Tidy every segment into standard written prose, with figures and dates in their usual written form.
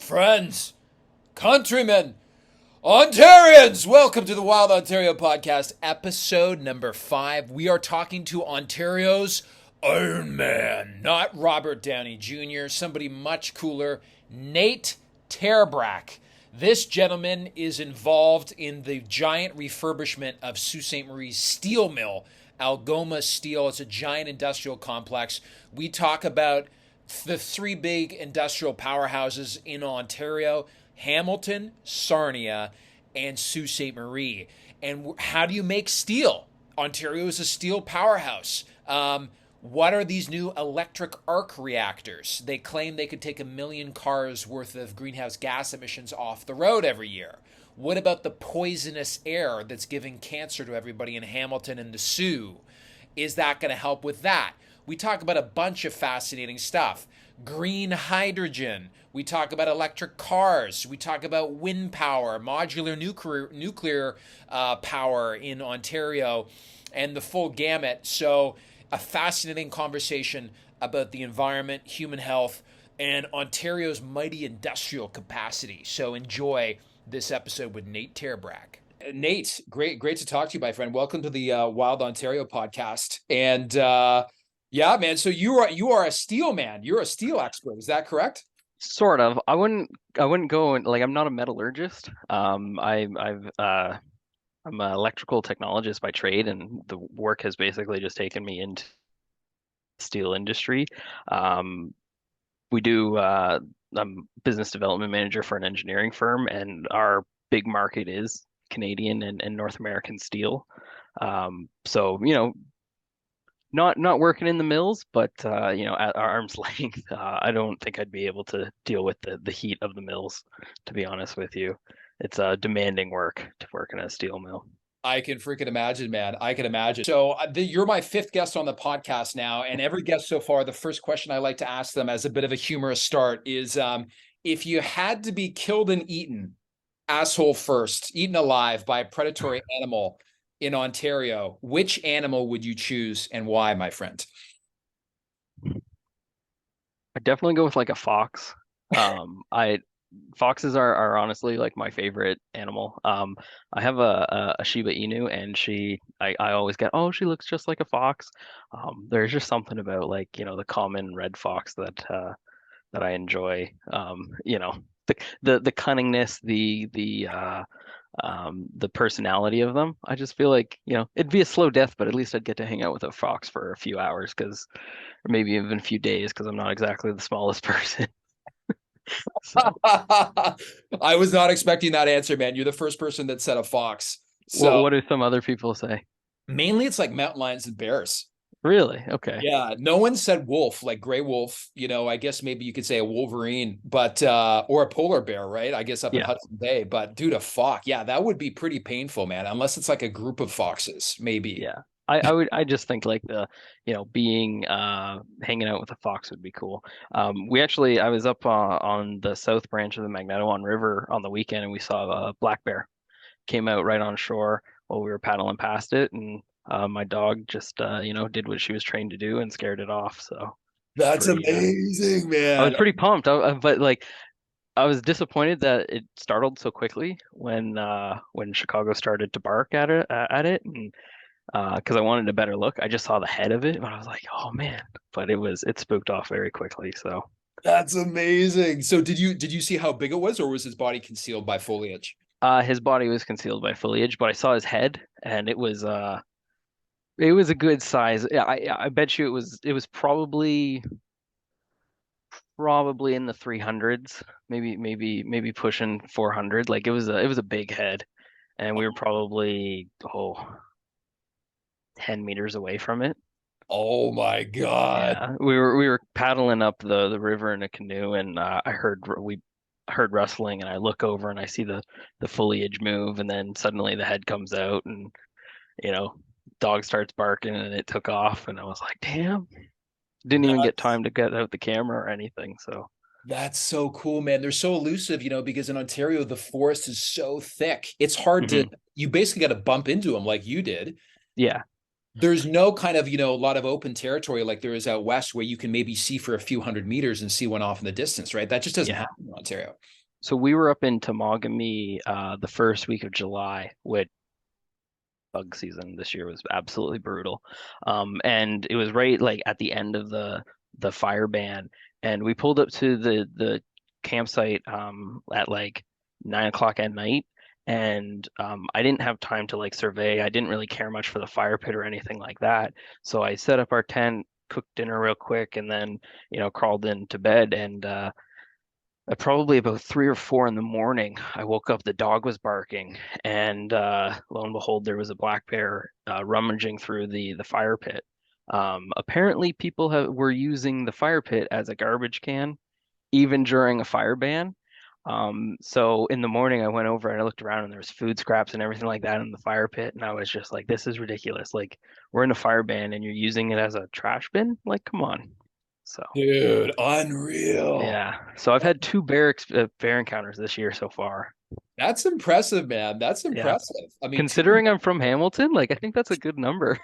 Friends, countrymen, Ontarians, welcome to the Wild Ontario Podcast, episode number 5. We are talking to Ontario's Iron Man, not Robert Downey Jr., somebody much cooler, Nate Terbrack. This gentleman is involved in the giant refurbishment of Sault Ste. Marie's steel mill, Algoma Steel. It's a giant industrial complex. We talk about the three big industrial powerhouses in Ontario: Hamilton, Sarnia, and Sault Ste. Marie. And how do you make steel? Ontario is a steel powerhouse. What are these new electric arc reactors? They claim they could take 1 million cars worth of greenhouse gas emissions off the road every year. What about the poisonous air that's giving cancer to everybody in Hamilton and the Sioux? Is that going to help with that? We talk about a bunch of fascinating stuff. Green hydrogen. We talk about electric cars. We talk about wind power, modular nuclear power in Ontario, and the full gamut. So a fascinating conversation about the environment, human health, and Ontario's mighty industrial capacity. So enjoy this episode with Nate Terbrack. Nate, great to talk to you, my friend. Welcome to the Wild Ontario podcast. And yeah, man. So you are a steel man. You're a steel expert. Is that correct? Sort of. I wouldn't go and like I'm not a metallurgist. I'm an electrical technologist by trade, and the work has basically just taken me into steel industry. Um, we do. I'm business development manager for an engineering firm, and our big market is Canadian and North American steel. So not working in the mills, but at arm's length. I don't think I'd be able to deal with the heat of the mills, to be honest with you. It's demanding work to work in a steel mill. I can freaking imagine, man. I can imagine. So you're my 5th guest on the podcast now, and every guest so far, the first question I like to ask them as a bit of a humorous start is, if you had to be killed and eaten, asshole first, eaten alive by a predatory animal in Ontario, which animal would you choose and why, my friend? I definitely go with like a fox. I Foxes are honestly like my favorite animal. I have a Shiba Inu, and I always get, oh, she looks just like a fox. There's just something about like the common red fox that I enjoy. The cunningness, the personality of them. I just feel like it'd be a slow death, but at least I'd get to hang out with a fox for a few hours, because or maybe even a few days, because I'm not exactly the smallest person. So, I was not expecting that answer, man. You're the first person that said a fox. So what do some other people say? mainly it's like mountain lions and bears. Really? Okay. Yeah, no one said wolf, like gray wolf. I guess maybe you could say a wolverine, but or a polar bear, right? I guess up in Yeah. Hudson Bay. But dude, a fox, yeah, that would be pretty painful, man. Unless it's like a group of foxes, maybe. Yeah. I just think like being hanging out with a fox would be cool. I was up on the south branch of the Magnetawan River on the weekend, and we saw a black bear came out right on shore while we were paddling past it, and my dog just did what she was trained to do and scared it off. So it's That's pretty amazing, I was man. pretty pumped. But like I was disappointed that it startled so quickly when Chicago started to bark at it, and because I wanted a better look. I just saw the head of it, but I was like, oh man. But it spooked off very quickly. So That's amazing. So did you see how big it was, or was his body concealed by foliage? his body was concealed by foliage, but I saw his head, and it was a good size. Yeah, I bet you it was probably in the 300s, maybe pushing 400. Like it was a big head, and we were probably 10 meters away from it. Oh my God. Yeah, we were paddling up the river in a canoe, and we heard rustling, and I look over and I see the foliage move, and then suddenly the head comes out, and you know, dog starts barking, and it took off, and I was like, damn, didn't even get That's time to get out the camera or anything. So That's so cool, man. They're so elusive, because in Ontario, the forest is so thick. It's hard to, mhm. you basically got to bump into them like you did. Yeah, there's no kind of, a lot of open territory like there is out west where you can maybe see for a few hundred meters and see one off in the distance, right? That just doesn't Yeah. happen in Ontario. So we were up in Temagami the first week of July, which bug season this year was absolutely brutal. And it was right like at the end of the fire ban, and we pulled up to the campsite at like 9 o'clock at night. And I didn't have time to like survey. I didn't really care much for the fire pit or anything like that. So I set up our tent, cooked dinner real quick, and then crawled into bed. And at probably about 3 or 4 in the morning, I woke up, the dog was barking, and lo and behold, there was a black bear rummaging through the fire pit. Apparently, were using the fire pit as a garbage can, even during a fire ban. So in the morning, I went over and I looked around, and there was food scraps and everything like that in the fire pit, and I was just like, "This is ridiculous! Like, we're in a fire ban, and you're using it as a trash bin? Like, come on!" So. Dude, unreal. Yeah. So I've had two bear encounters this year so far. That's impressive, man. That's Yeah. impressive. I mean, two. Considering I'm from Hamilton, like I think that's a good number.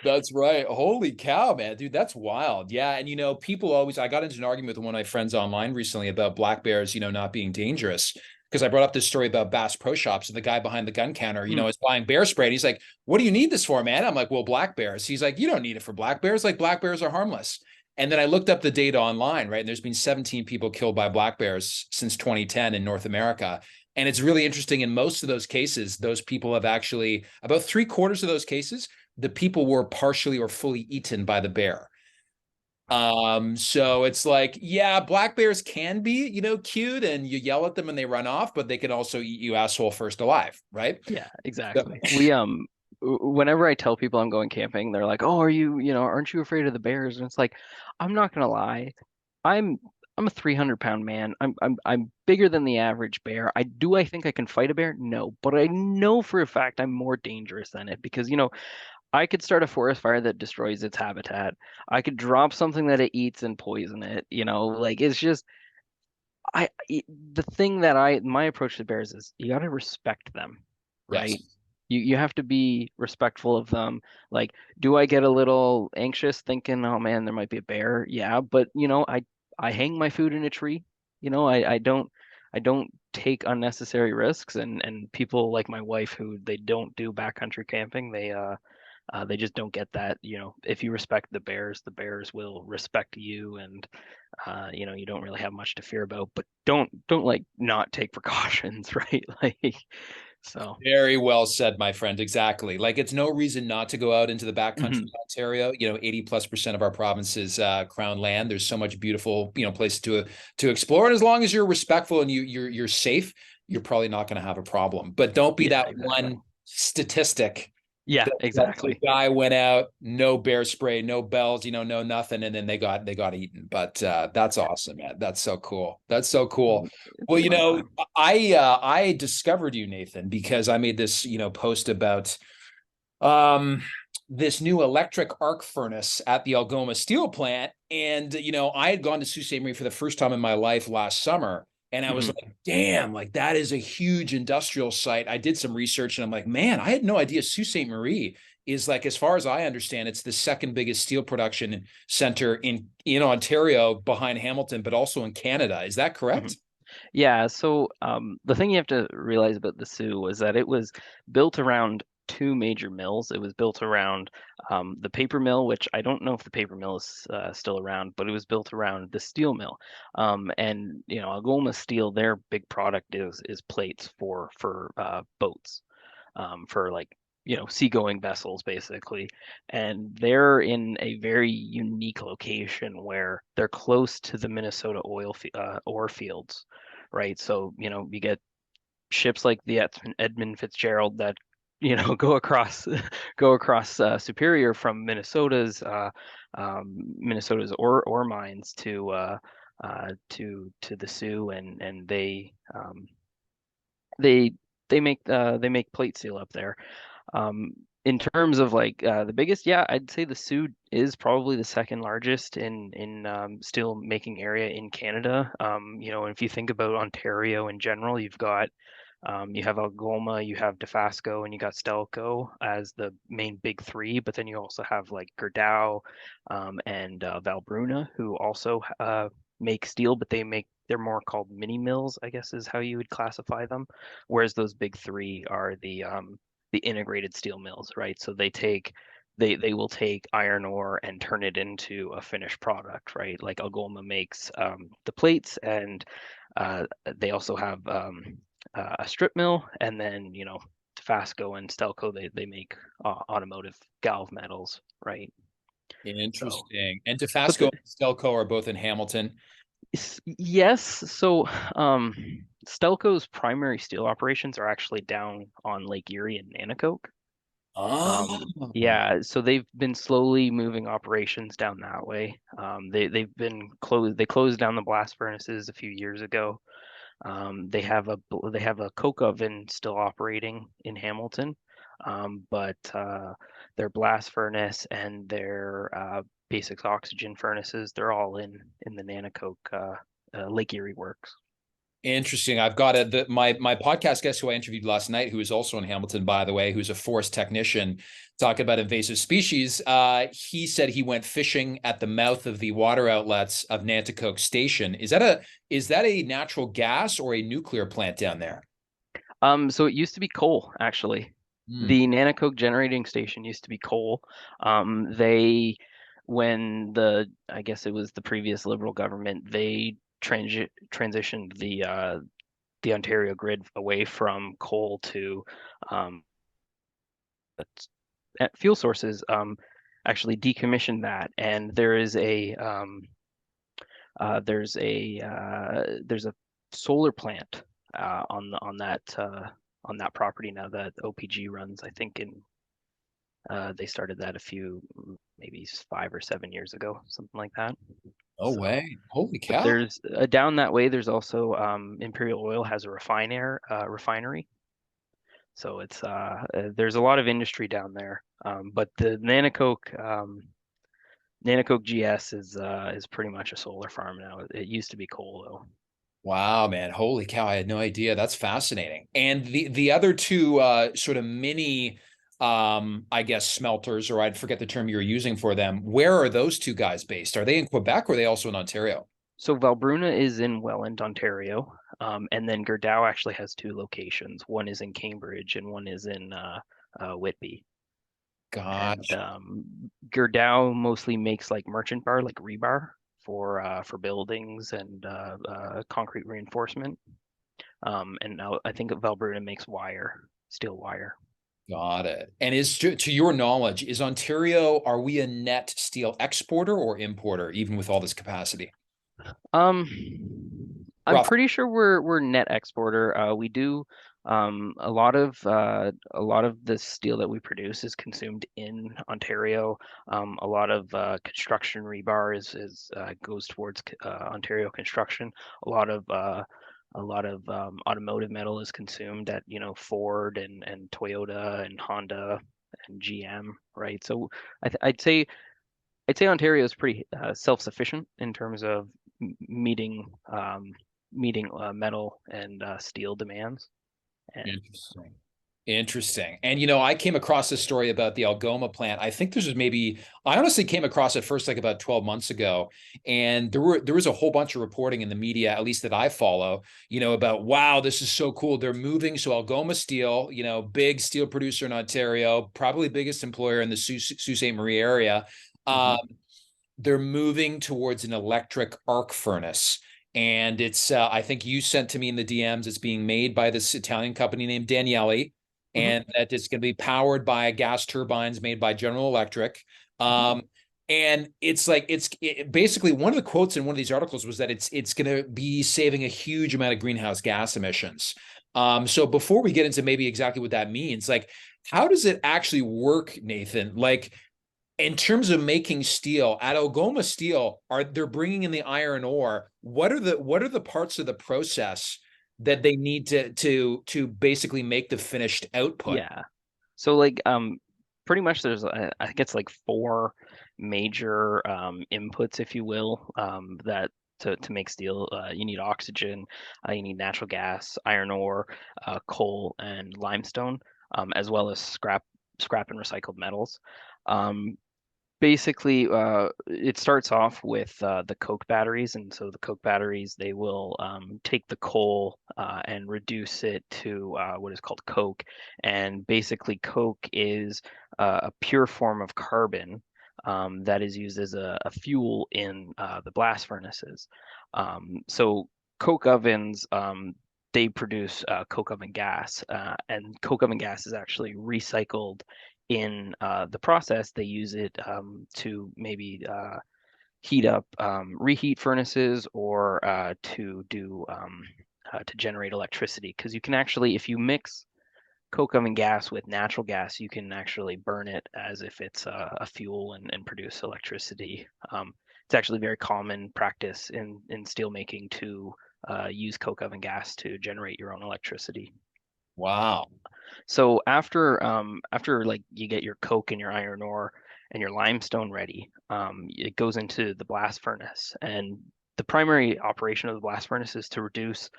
That's right. Holy cow, man. Dude, that's wild. Yeah. And, people always, I got into an argument with one of my friends online recently about black bears, not being dangerous. Because I brought up this story about Bass Pro Shops and the guy behind the gun counter, Hmm. is buying bear spray. And he's like, what do you need this for, man? I'm like, well, black bears. He's like, you don't need it for black bears. Like, black bears are harmless. And then I looked up the data online, right? And there's been 17 people killed by black bears since 2010 in North America. And it's really interesting. In most of those cases, those people have actually, about three-quarters of those cases, the people were partially or fully eaten by the bear. So it's like, yeah, black bears can be, cute and you yell at them and they run off, but they can also eat you asshole first alive, right? Yeah, So, exactly. Whenever I tell people I'm going camping, they're like, "Oh, aren't you afraid of the bears?" And it's like, I'm not gonna lie. I'm I'm a 300-pound man. I'm bigger than the average bear. I think I can fight a bear? No, but I know for a fact I'm more dangerous than it because, I could start a forest fire that destroys its habitat. I could drop something that it eats and poison it, like it's just the thing that my approach to bears is you got to respect them, yes. right? You have to be respectful of them. Like, do I get a little anxious thinking, oh man, there might be a bear? Yeah, but I hang my food in a tree. I don't take unnecessary risks, and people like my wife who they don't do backcountry camping, they just don't get that. If you respect the bears will respect you, and you don't really have much to fear about. But don't like not take precautions, right? Like, so. Very well said, my friend. Exactly. Like it's no reason not to go out into the backcountry Mhm. of Ontario. 80+% of our province is crown land. There's so much beautiful, places to explore. And as long as you're respectful and you're safe, you're probably not going to have a problem. But don't be Yeah, that exactly. one statistic Yeah, that the exactly. guy went out, no bear spray, no bells, no nothing, and then they got eaten. But that's awesome, man. That's so cool. That's so cool. It's Well, a fun time. I discovered you, Nathan, because I made this post about um this new electric arc furnace at the Algoma steel plant. And, I had gone to Sault Ste. Marie for the first time in my life last summer. And I was Hmm. like, damn, like that is a huge industrial site. I did some research and I'm like, man, I had no idea Sault Ste. Marie is like, as far as I understand, it's the second biggest steel production center in Ontario behind Hamilton, but also in Canada. Is that Hmm. correct? Yeah, so the thing you have to realize about the Sioux was that it was built around two major mills. It was built around the paper mill, which I don't know if the paper mill is still around, but it was built around the steel mill. And Algoma Steel, their big product is plates for boats, for like seagoing vessels basically. And they're in a very unique location where they're close to the Minnesota ore fields, right? So you get ships like the Edmund Fitzgerald that go across go across Superior from Minnesota's ore mines to the Sioux, and they they make plate steel up there. In terms of like the biggest, yeah, I'd say the Sioux is probably the second largest in steel making area in Canada. And if you think about Ontario in general, you've got You have Algoma, you have DeFasco, and you got Stelco as the main big three. But then you also have like Gerdau and Valbruna, who also make steel, but they're more called mini mills, I guess is how you would classify them. Whereas those big three are the integrated steel mills, right? So they will take iron ore and turn it into a finished product, right? Like Algoma makes the plates, and they also have a strip mill, and then Fasco and Stelco they make automotive galv metals, right? So, Interesting. And but DeFasco and Stelco are both in Hamilton. yes, so um, Stelco's primary steel operations are actually down on Lake Erie and Nanticoke. Oh, Yeah, so they've been slowly moving operations down that way. They've been closed. They closed down the blast furnaces a few years ago. They have a coke oven still operating in Hamilton, but their blast furnace and their basic oxygen furnaces, they're all in the Nanticoke Lake Erie works. interesting. I've got my podcast guest who I interviewed last night, who is also in Hamilton, by the way, who's a forest technician, talking about invasive species. He said he went fishing at the mouth of the water outlets of Nanticoke Station. Is that a natural gas or a nuclear plant down there? So it used to be coal, actually. Hmm. The Nanticoke generating station used to be coal. They, when I guess it was the previous Liberal government, they transitioned the Ontario grid away from coal to um, fuel sources. Actually decommissioned that, and there's a solar plant on that property now that OPG runs. I think they started that a few maybe 5 or 7 years ago, something like that. No So, way. Holy but cow. there's down that way. There's also Imperial Oil has a refinery. So there's a lot of industry down there. But the Nanticoke GS is pretty much a solar farm now. It used to be coal though. Wow, man. Holy cow. I had no idea. That's fascinating. And the other two sort of mini I guess smelters, or I'd forget the term you're using for them. Where are those two guys based? Are they in Quebec or are they also in Ontario? So Valbruna is in Welland, Ontario, and then Gerdau actually has two locations. One is in Cambridge and one is in Whitby. And Gotcha. Gerdau mostly makes like merchant bar, like rebar for buildings and concrete reinforcement. And now I think Valbruna makes steel wire. Got it. And to your knowledge, is Ontario, are we a net steel exporter or importer, even with all this capacity? Um, I'm Rough. pretty sure we're net exporter. We do a lot of the steel that we produce is consumed in Ontario. A lot of construction rebar is goes towards Ontario construction. A lot of automotive metal is consumed at Ford and Toyota and Honda and GM, right? So I'd say Ontario is pretty self-sufficient in terms of meeting metal and steel demands. And Interesting. Interesting. And I came across this story about the Algoma plant. I think this was maybe I honestly came across it first like about 12 months ago. And there was a whole bunch of reporting in the media, at least that I follow, about wow, this is so cool. They're moving. So Algoma Steel, big steel producer in Ontario, probably biggest employer in the Sault Ste. Marie area. mhm, Um, they're moving towards an electric arc furnace. And it's, I think you sent to me in the DMs, it's being made by this Italian company named Daniele, mhm, and that it's going to be powered by gas turbines made by General Electric. And it's like, basically one of the quotes in one of these articles was that it's going to be saving a huge amount of greenhouse gas emissions. So before we get into maybe exactly what that means, like, how does it actually work, Nathan? Like, in terms of making steel at Algoma Steel, they're bringing in the iron ore? What are the parts of the process that they need to basically make the finished output? yeah. So like pretty much there's I think it's like four major inputs, if you will, that to make steel. You need oxygen, you need natural gas, iron ore, coal, and limestone, as well as scrap and recycled metals. Um, Basically, it starts off with the coke batteries, and so the coke batteries, they will take the coal and reduce it to what is called coke. And basically, coke is a pure form of carbon that is used as a fuel in the blast furnaces. So coke ovens, they produce coke oven gas, and coke oven gas is actually recycled in the process. They use it to maybe heat up reheat furnaces, or to generate electricity. Because you can actually, if you mix coke oven gas with natural gas, you can actually burn it as if it's a fuel, and produce electricity. It's actually very common practice in steel making to use coke oven gas to generate your own electricity. Wow. So after like you get your coke and your iron ore and your limestone ready, it goes into the blast furnace. And the primary operation of the blast furnace is to reduce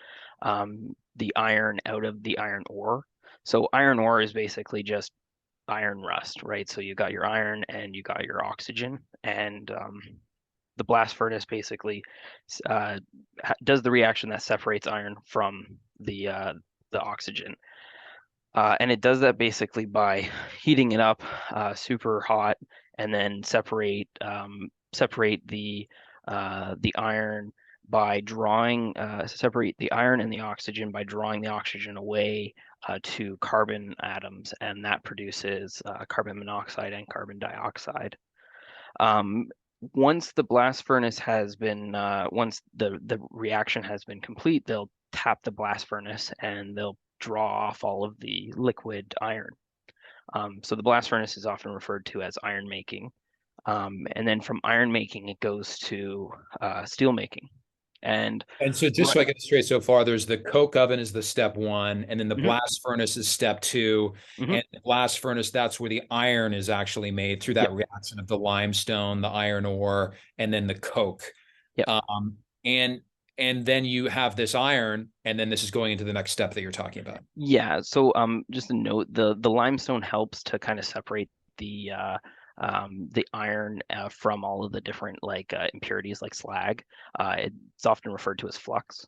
the iron out of the iron ore. So iron ore is basically just iron rust, right? So you got your iron and you got your oxygen, and the blast furnace basically uh, does the reaction that separates iron from the oxygen. And it does that basically by heating it up super hot, and then separate the iron by drawing separate the iron and the oxygen by drawing the oxygen away to carbon atoms, and that produces carbon monoxide and carbon dioxide. Um, Once the blast furnace has been once the reaction has been complete, they'll tap the blast furnace and they'll draw off all of the liquid iron. So the blast furnace is often referred to as iron making. And then from iron making, it goes to steel making. And And so just right, so I get it straight so far, there's the coke oven is the step one, and then the mhm, blast furnace is step two. mhm, And the blast furnace, that's where the iron is actually made through yep, that reaction of the limestone, the iron ore, and then the coke. yep. Um, and and then you have this iron, and then this is going into the next step that you're talking about. Yeah, so just a note, the limestone helps to kind of separate the iron from all of the different like impurities like slag. It's often referred to as flux.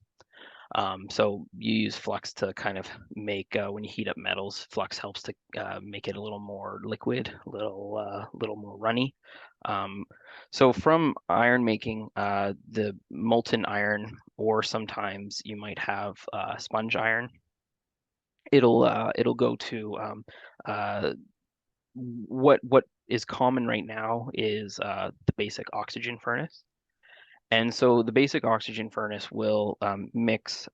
So you use flux to kind of make when you heat up metals, flux helps to make it a little more liquid, little more runny. Um, so from iron making, the molten iron, or sometimes you might have sponge iron, it'll go to uh, what is common right now is the basic oxygen furnace. And so the basic oxygen furnace will mix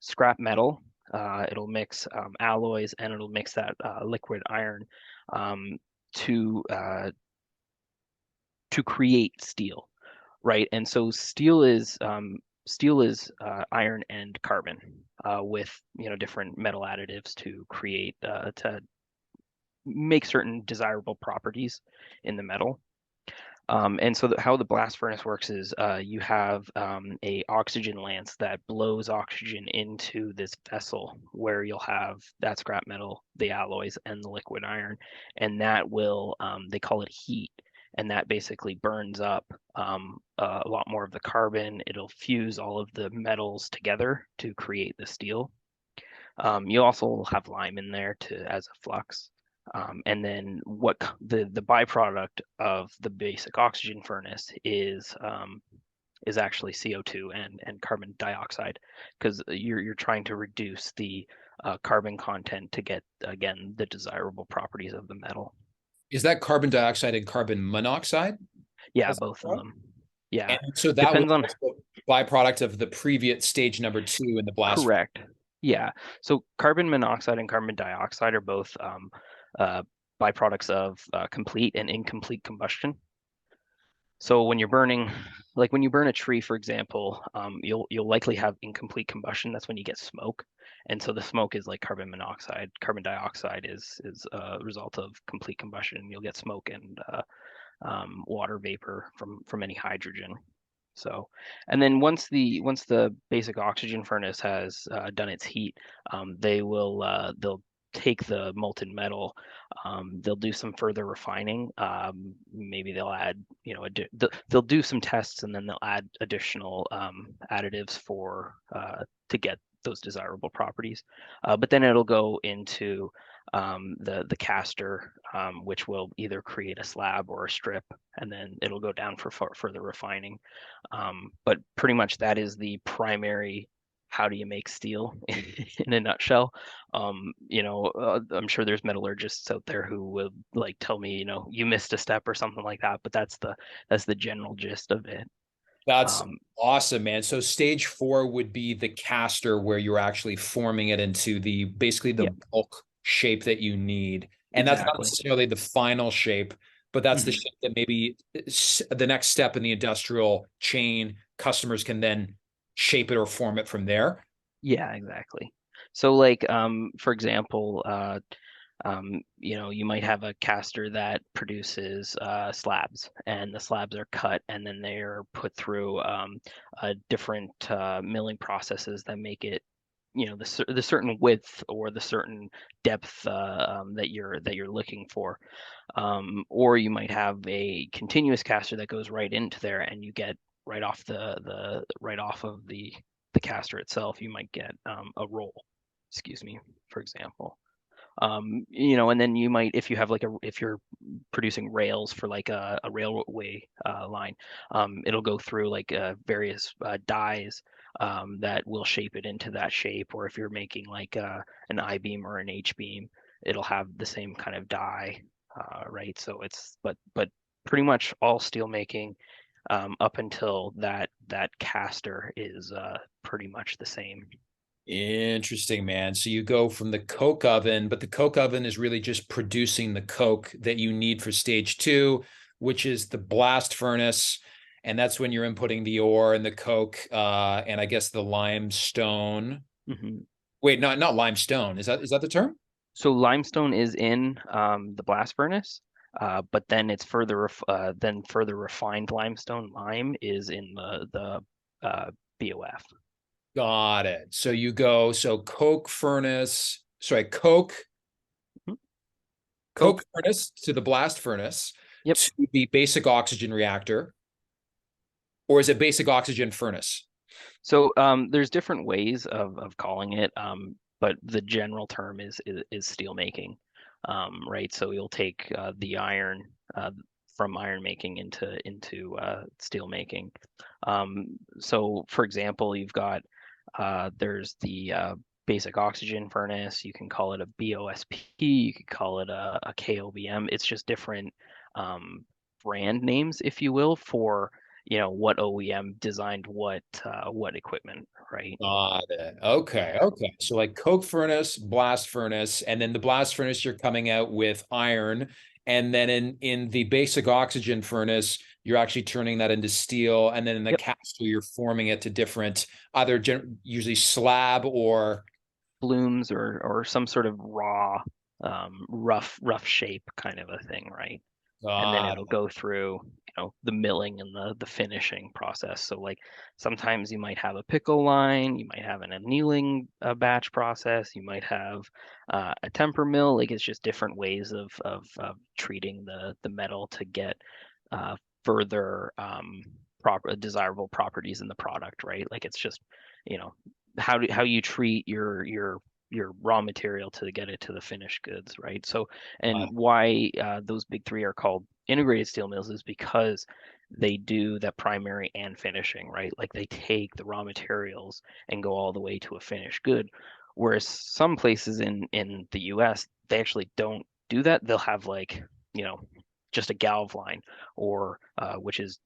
scrap metal, it'll mix alloys, and it'll mix that liquid iron um, to uh, to create steel, right? And so steel is iron and carbon with different metal additives to create to make certain desirable properties in the metal. And so how the blast furnace works is you have a oxygen lance that blows oxygen into this vessel where you'll have that scrap metal, the alloys, and the liquid iron, and that will they call it heat, and that basically burns up a lot more of the carbon. It'll fuse all of the metals together to create the steel. You also have lime in there to as a flux. And then the byproduct of the basic oxygen furnace is actually CO2 and carbon dioxide, because you're trying to reduce the carbon content to get again the desirable properties of the metal. Is that carbon dioxide and carbon monoxide? Yeah, Is that both of correct? them. Yeah, And so that was depends on. also a byproduct of the previous stage number two in the blast. Correct. Yeah. So carbon monoxide and carbon dioxide are both uh, byproducts of complete and incomplete combustion. So when you're burning, like when you burn a tree, for example, you'll likely have incomplete combustion. That's when you get smoke, and so the smoke is like carbon monoxide. Carbon dioxide is a result of complete combustion. You'll get smoke and water vapor from any hydrogen. So, and then once the basic oxygen furnace has done its heat, they'll take the molten metal, they'll do some further refining. Maybe they'll add, they'll do some tests and then they'll add additional additives for to get those desirable properties. But then it'll go into the caster, which will either create a slab or a strip, and then it'll go down for further refining. But pretty much that is the primary how do you make steel in a nutshell. I'm sure there's metallurgists out there who would like tell me, you missed a step or something like that, but that's the general gist of it. That's Um, awesome, man. So stage four would be the caster where you're actually forming it into the basically the yeah, bulk shape that you need. And that's not exactly. necessarily the final shape, but that's the Mhm. shape that maybe the next step in the industrial chain, customers can then shape it or form it from there. Yeah, exactly. So like for example, you might have a caster that produces slabs, and the slabs are cut, and then they're put through different milling processes that make it, the certain width or the certain depth that you're looking for. Or you might have a continuous caster that goes right into there, and you get right off of the caster itself, you might get a roll. Excuse me, for example. And then you might, if you have if you're producing rails for like a railway line, it'll go through like various dyes that will shape it into that shape. Or if you're making like an I-beam or an H-beam, it'll have the same kind of dye, right? So but pretty much all steel making up until that caster is pretty much the same. Interesting, man. So you go from the coke oven, but the coke oven is really just producing the coke that you need for stage two, which is the blast furnace. And that's when you're inputting the ore and the coke, and I guess the limestone. Mhm. Wait, not limestone. Is that the term? So limestone is in the blast furnace, but then further refined limestone. Lime is in the BOF. Got it. So you go, so coke furnace, sorry, Mhm. coke Coke. furnace to the blast furnace Yep. to the basic oxygen reactor, or is it basic oxygen furnace? So there's different ways of calling it, but the general term is steel making, right? So you'll take the iron from iron making into steel making. So for example, you've got there's the basic oxygen furnace. You can call it a BOSP. You could call it a KOBM. It's just different brand names, if you will, for what OEM designed what equipment, right? Got it. Okay. Yeah. Okay. So like coke furnace, blast furnace, and then the blast furnace, you're coming out with iron. And then in the basic oxygen furnace, you're actually turning that into steel. And then in the Yep. caster, you're forming it to different, either usually slab or Blooms or some sort of raw, rough shape kind of a thing, right? And then got it'll go through, the milling and the finishing process. So like sometimes you might have a pickle line, you might have an annealing batch process, you might have a temper mill. Like it's just different ways of treating the metal to get uh, further proper desirable properties in the product, right? Like it's just, you know, how you treat your raw material to get it to the finished goods, right? So, and it. why those big three are called integrated steel mills is because they do that primary and finishing, right? Like they take the raw materials and go all the way to a finished good. Whereas some places in the US, they actually don't do that. They'll have like, you know, just a galv line, or which is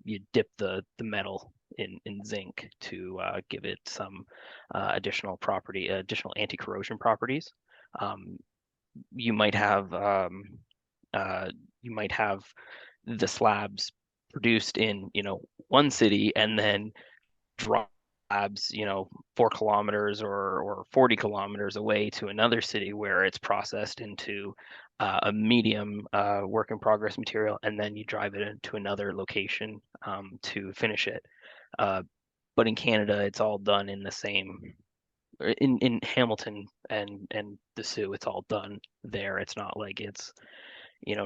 you dip the metal in zinc to give it some additional anti-corrosion properties. Um, you might have uh, you might have the slabs produced in one city and then dry labs, 4 kilometers or 40 kilometers away to another city where it's processed into a medium work in progress material, and then you drive it into another location to finish it. Uh, but in Canada, it's all done in the same in Hamilton and the Sioux. It's all done there. It's not like it's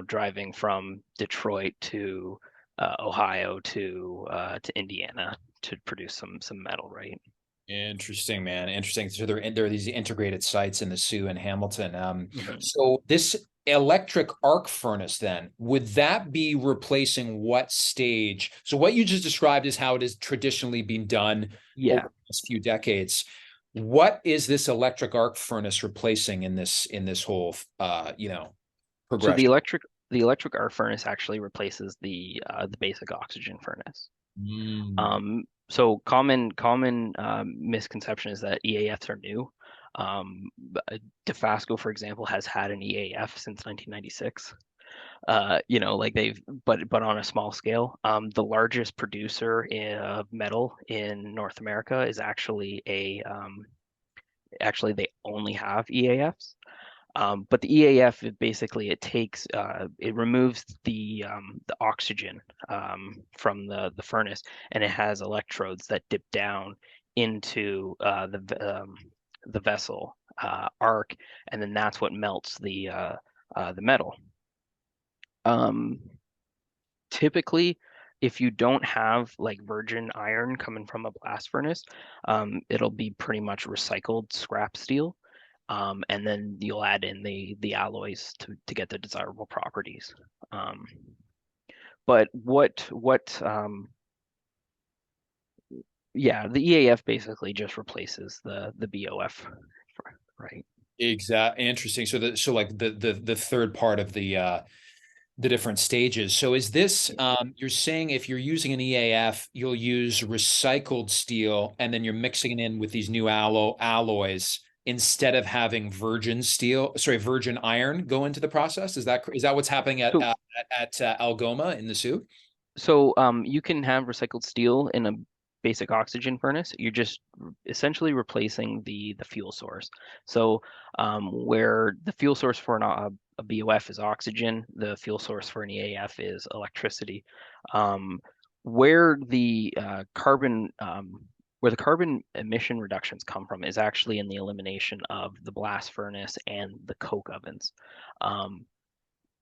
driving from Detroit to Ohio to Indiana to produce some metal, right? Interesting, man. Interesting. So there are these integrated sites in the Sioux and Hamilton. Mhm. So this electric arc furnace, then, would that be replacing what stage? So what you just described is how it has traditionally been done over Yeah. the last few decades. What is this electric arc furnace replacing in this whole So progression? the electric arc furnace actually replaces the basic oxygen furnace. Mm. So common misconception is that EAFs are new. Dofasco, for example, has had an EAF since 1996. Like but on a small scale. The largest producer of metal in North America is actually they only have EAFs. But the EAF, it removes the oxygen from the furnace, and it has electrodes that dip down into the vessel arc, and then that's what melts the metal. Um, Typically, if you don't have like virgin iron coming from a blast furnace, it'll be pretty much recycled scrap steel. And then you'll add in the alloys to get the desirable properties. Um, but yeah, the EAF basically just replaces the BOF, right? Exactly. Interesting. So like the third part of the different stages. So is this you're saying if you're using an EAF, you'll use recycled steel and then you're mixing it in with these new alloys instead of having virgin iron go into the process? Is that what's happening at So Algoma in the Sioux? You can have recycled steel in a basic oxygen furnace. You're just essentially replacing the fuel source. So where the fuel source for a BOF is oxygen, the fuel source for an EAF is electricity. Um, where the carbon emission reductions come from is actually in the elimination of the blast furnace and the coke ovens. Um,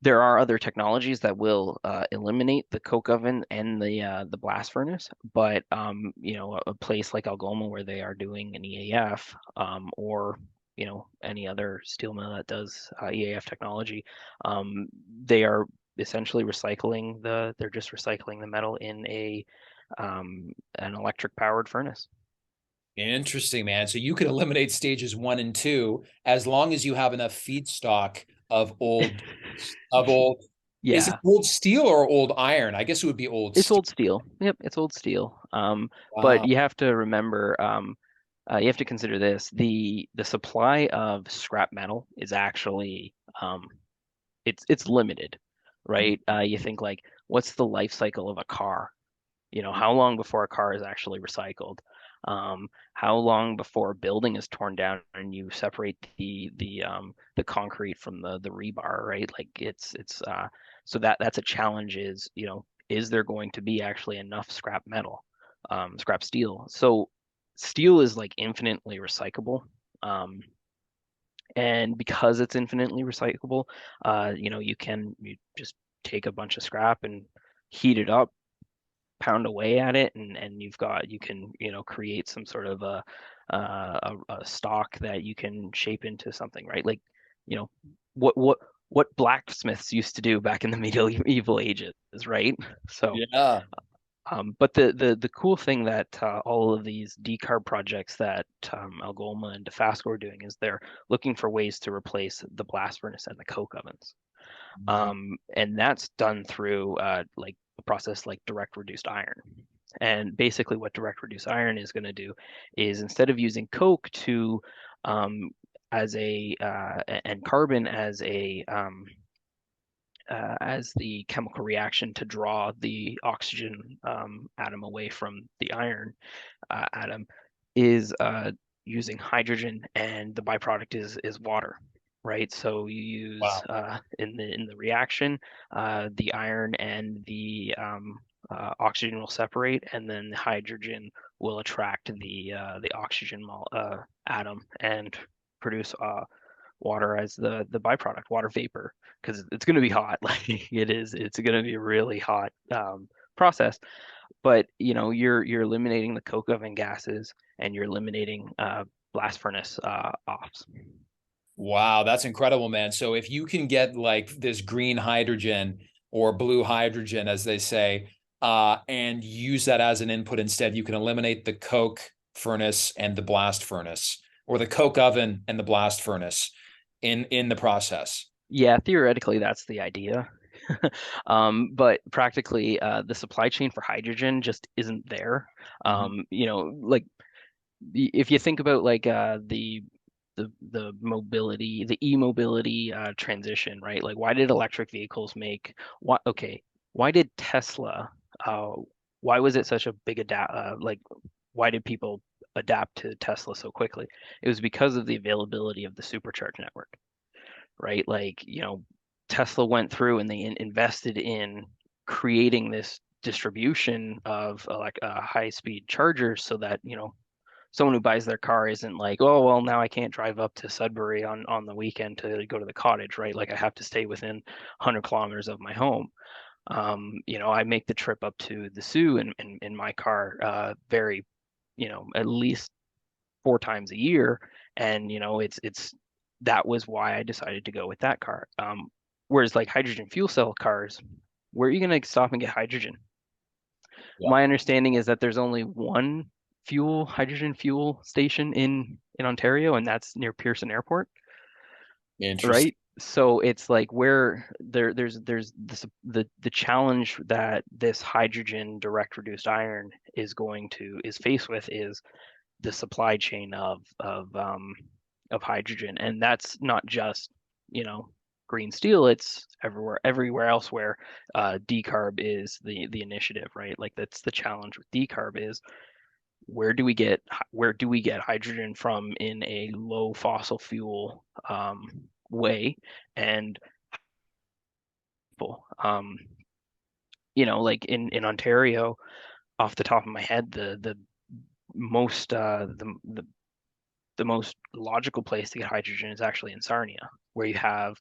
there are other technologies that will eliminate the coke oven and the blast furnace, but a place like Algoma where they are doing an EAF or any other steel mill that does EAF technology, um, they are essentially they're just recycling the metal in an electric powered furnace. Interesting, man. So you could eliminate stages one and two as long as you have enough feedstock of old. Is it Yeah, old steel or old iron? I guess it would be old it's steel. old steel. Yep, it's old steel. But Wow. you have to remember, you have to consider this: the supply of scrap metal is actually it's limited, right? You think like, what's the life cycle of a car? How long before a car is actually recycled? How long before a building is torn down and you separate the concrete from the rebar, right? Like it's so that's a challenge is there going to be actually enough scrap metal, scrap steel? So steel is like infinitely recyclable. Um, and because it's infinitely recyclable, you just take a bunch of scrap and heat it up, pound away at it, and you can create some sort of a stock that you can shape into something, right? Like you know what blacksmiths used to do back in the medieval ages, right? So Yeah. but the cool thing that all of these decarb projects that Algoma and Dofasco are doing is they're looking for ways to replace the blast furnace and the coke ovens. And that's done through like a process like direct reduced iron. And basically, what direct reduced iron is going to do is instead of using coke to as a and carbon as the chemical reaction to draw the oxygen atom away from the iron atom, is using hydrogen, and the byproduct is water, right? So you use Wow. in the reaction, the iron and the oxygen will separate, and then the hydrogen will attract the oxygen atom and produce water as the byproduct, water vapor, because it's going to be hot. Like it is, it's going to be a really hot process. But you're eliminating the coke oven gases, and you're eliminating blast furnace offs. Wow, that's incredible, man. So if you can get like this green hydrogen or blue hydrogen, as they say, and use that as an input instead, you can eliminate the coke furnace and the blast furnace, or the coke oven and the blast furnace in the process. Yeah, theoretically that's the idea. But practically, the supply chain for hydrogen just isn't there. Mhm. Like if you think about like the mobility, the e-mobility transition, right? Like why did electric vehicles make what okay, why did Tesla why was it such a big adapt like why did people adapt to Tesla so quickly? It was because of the availability of the supercharge network, right? Like, Tesla went through and they invested in creating this distribution of like high speed chargers so that, someone who buys their car isn't like, oh, well, now I can't drive up to Sudbury on the weekend to go to the cottage, right? Like I have to stay within 100 kilometers of my home. I make the trip up to the Sioux in my car very, at least 4 times a year, and it's that was why I decided to go with that car. Whereas like hydrogen fuel cell cars, where are you gonna stop and get hydrogen? Yeah. My understanding is that there's only one hydrogen fuel station in Ontario, and that's near Pearson Airport, Interesting. right? So it's like where there's the challenge that this hydrogen direct reduced iron is faced with is the supply chain of hydrogen, and that's not just green steel. It's everywhere else where decarb is the initiative, right? Like that's the challenge with decarb is where do we get hydrogen from in a low fossil fuel way, and um, like in Ontario, off the top of my head, the most the most logical place to get hydrogen is actually in Sarnia, where you have,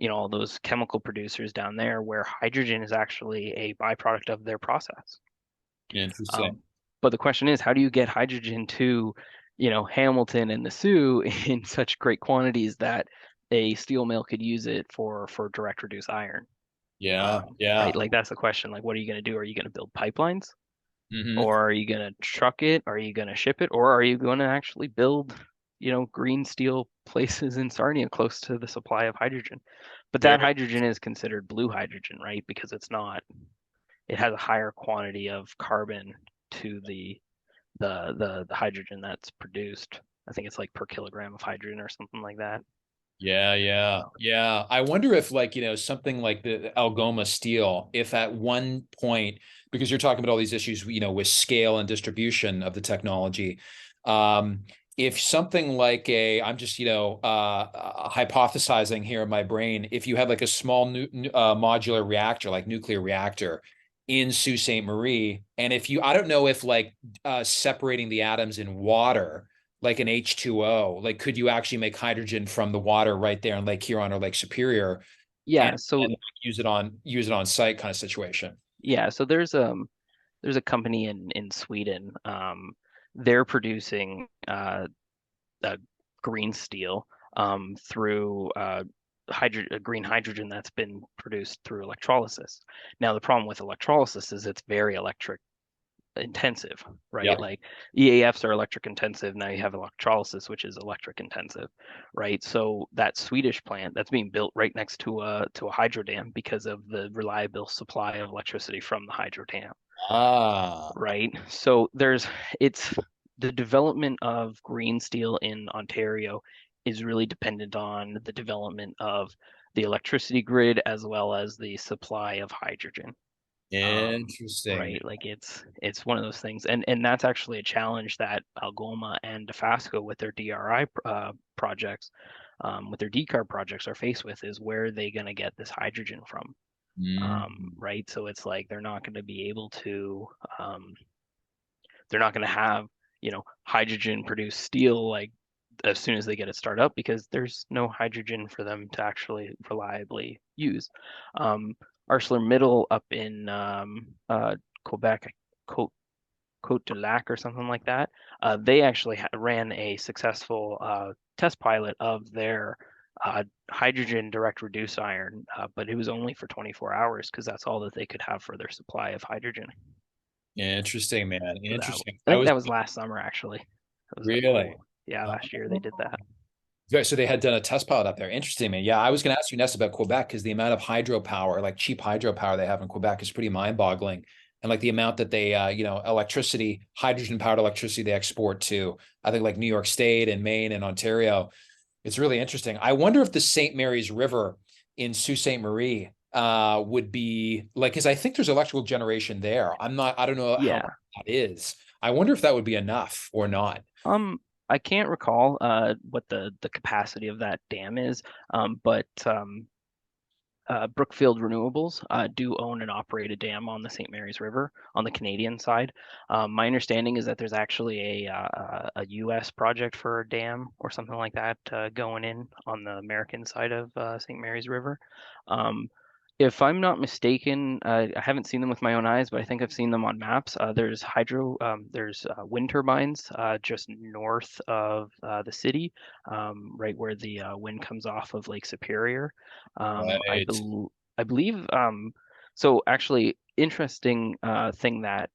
all those chemical producers down there where hydrogen is actually a byproduct of their process. Interesting. Um, but the question is, how do you get hydrogen to, Hamilton and the Sioux in such great quantities that a steel mill could use it for direct reduce iron? Yeah. Right? Yeah. Like that's the question. Like, what are you going to do? Are you going to build pipelines? Hmm. Or are you going to truck it? Are you going to ship it? Or are you going to actually build, green steel places in Sarnia close to the supply of hydrogen? But that Very. hydrogen is considered blue hydrogen, right? Because it has a higher quantity of carbon to the hydrogen that's produced. I think it's like per kilogram of hydrogen or something like that. Yeah, yeah, yeah. I wonder if, like, something like the Algoma steel, if at one point, because you're talking about all these issues, with scale and distribution of the technology, if something like I'm just, hypothesizing here in my brain, if you had like a small modular reactor, like nuclear reactor in Sault Ste. Marie, and if I don't know if like separating the atoms in water like an H2O, like could you actually make hydrogen from the water right there in Lake Huron or Lake Superior Yeah, and so use it on site kind of situation? yeah, so there's a company in Sweden. They're producing green steel through green hydrogen that's been produced through electrolysis. Now, the problem with electrolysis is it's very electric intensive, right? Yep. Like EAFs are electric intensive. Now you have electrolysis, which is electric intensive, right? So that Swedish plant that's being built right next to a hydro dam because of the reliable supply of electricity from the hydro dam, Ah, right? So it's the development of green steel in Ontario is really dependent on the development of the electricity grid as well as the supply of hydrogen. Interesting, right? Like it's one of those things, and that's actually a challenge that Algoma and Dofasco with their DRI projects, with their decarb projects are faced with is where are they going to get this hydrogen from? man. Right? So it's like they're not going to be able to, um, they're not going to have, hydrogen produced steel like as soon as they get it started up because there's no hydrogen for them to actually reliably use. Um, ArcelorMittal up in Quebec, Cote, Cote du Lac or something like that, they actually ran a successful test pilot of their hydrogen direct reduced iron, but it was only for 24 hours because that's all that they could have for their supply of hydrogen. Interesting, man. So that Interesting. I I think was that was last summer actually. That was really. yeah, last year they did that. So they had done a test pilot up there. Interesting, man. Yeah, I was going to ask you next about Quebec because the amount of hydropower, like cheap hydropower they have in Quebec is pretty mind-boggling. And like the amount that they, electricity, hydrogen-powered electricity they export to, I think like New York State and Maine and Ontario. It's really interesting. I wonder if the St. Mary's River in Sault Ste. Marie would be like, because I think there's electrical generation there. I don't know how much Yeah. that is. I wonder if that would be enough or not. I can't recall what the capacity of that dam is, but Brookfield Renewables do own and operate a dam on the St. Mary's River on the Canadian side. My understanding is that there's actually a U.S. project for a dam or something like that going in on the American side of St. Mary's River. Um, if I'm not mistaken, I haven't seen them with my own eyes, but I think I've seen them on maps. There's wind turbines just north of the city, right where the wind comes off of Lake Superior. Um, I Right. bel I believe so actually interesting thing that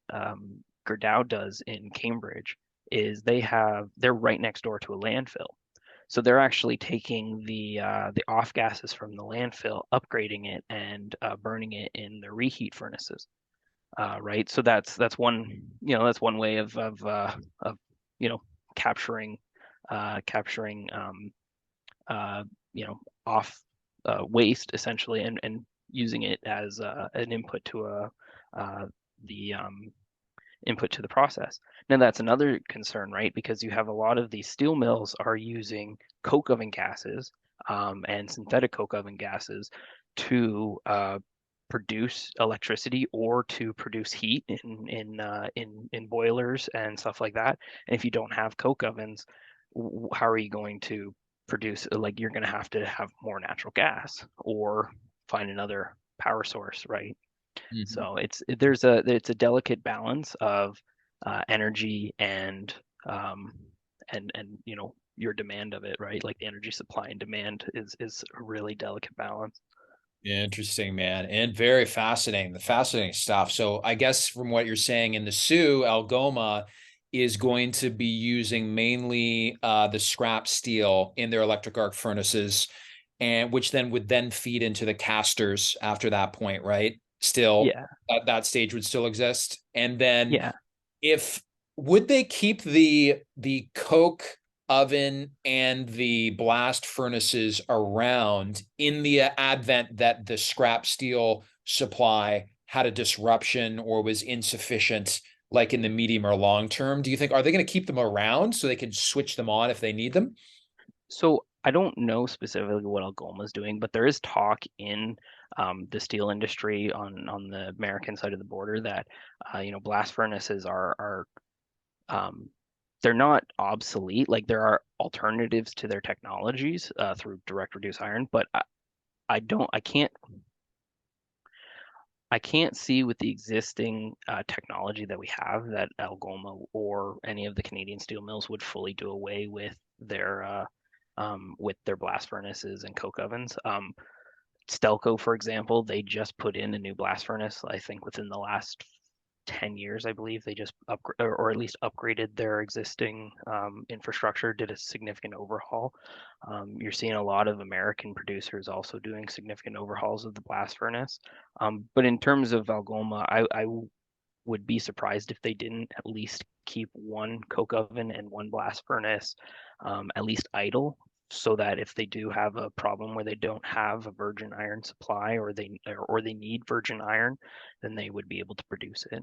Gerdau does in Cambridge is they're right next door to a landfill. So they're actually taking the off gases from the landfill, upgrading it and burning it in the reheat furnaces. Right. So that's one that's one way of you know capturing capturing uh, off waste essentially and using it as an input to the input to the process. Now that's another concern, right? Because you have a lot of these steel mills are using coke oven gases and synthetic coke oven gases to produce electricity or to produce heat in boilers and stuff like that. And if you don't have coke ovens, how are you going to produce? Like you're going to have more natural gas or find another power source, right? Mhm. So it's a delicate balance of energy um, and your demand of it, right? Like the energy supply and demand is a really delicate balance. Interesting, man, and very fascinating. The fascinating stuff. So I guess from what you're saying in the Sioux, Algoma is going to be using mainly the scrap steel in their electric arc furnaces, and which then would then feed into the casters after that point, right? Still, Yeah, that stage would still exist. And then yeah. if would they keep the coke oven and the blast furnaces around in the advent that the scrap steel supply had a disruption or was insufficient, like in the medium or long term? Do you think are they going to keep them around so they can switch them on if they need them? So I don't know specifically what Algoma is doing, but there is talk in the steel industry on the American side of the border that blast furnaces are um, they're not obsolete. Like there are alternatives to their technologies through direct reduced iron, but I don't, I can't see with the existing technology that we have that Algoma or any of the Canadian steel mills would fully do away with their blast furnaces and coke ovens. Stelco, for example, they just put in a new blast furnace. I think within the last 10 years, I believe they just or at least upgraded their existing infrastructure, did a significant overhaul. You're seeing a lot of American producers also doing significant overhauls of the blast furnace. But in terms of Algoma, I would be surprised if they didn't at least keep one coke oven and one blast furnace at least idle so that if they do have a problem where they don't have a virgin iron supply, or they need virgin iron, then they would be able to produce it.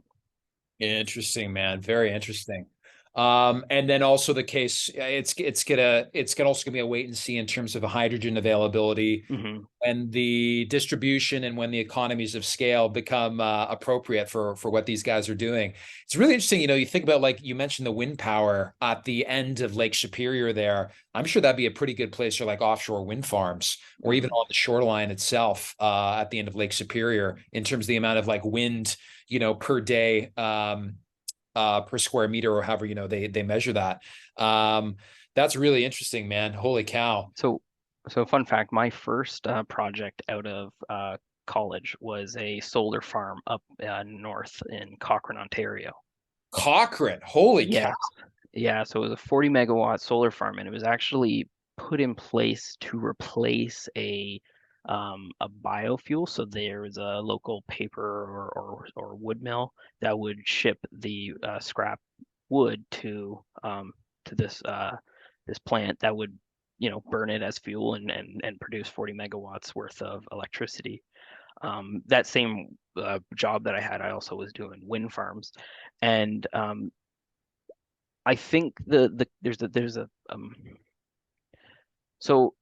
Interesting, man. Very interesting. And then also the case, it's gonna also gonna be a wait and see in terms of hydrogen availability Hmm. when the distribution and when the economies of scale become appropriate for what these guys are doing. It's really interesting. You think about, like you mentioned, the wind power at the end of Lake Superior there. I'm sure that'd be a pretty good place for like offshore wind farms, or even Hmm. on the shoreline itself at the end of Lake Superior, in terms of the amount of like wind, per day, per square meter, or however, they measure that. Um, that's really interesting, man. Holy cow. So, so fun fact, my first project out of college was a solar farm up north in Cochrane, Ontario. Cochrane. Holy cow. Yes. Yeah, so it was a 40 megawatt solar farm, and it was actually put in place to replace a biofuel. So there was a local paper or wood mill that would ship the scrap wood to this plant that would, burn it as fuel and produce 40 megawatts worth of electricity. That same job that I had, I also was doing wind farms, and I think there's a so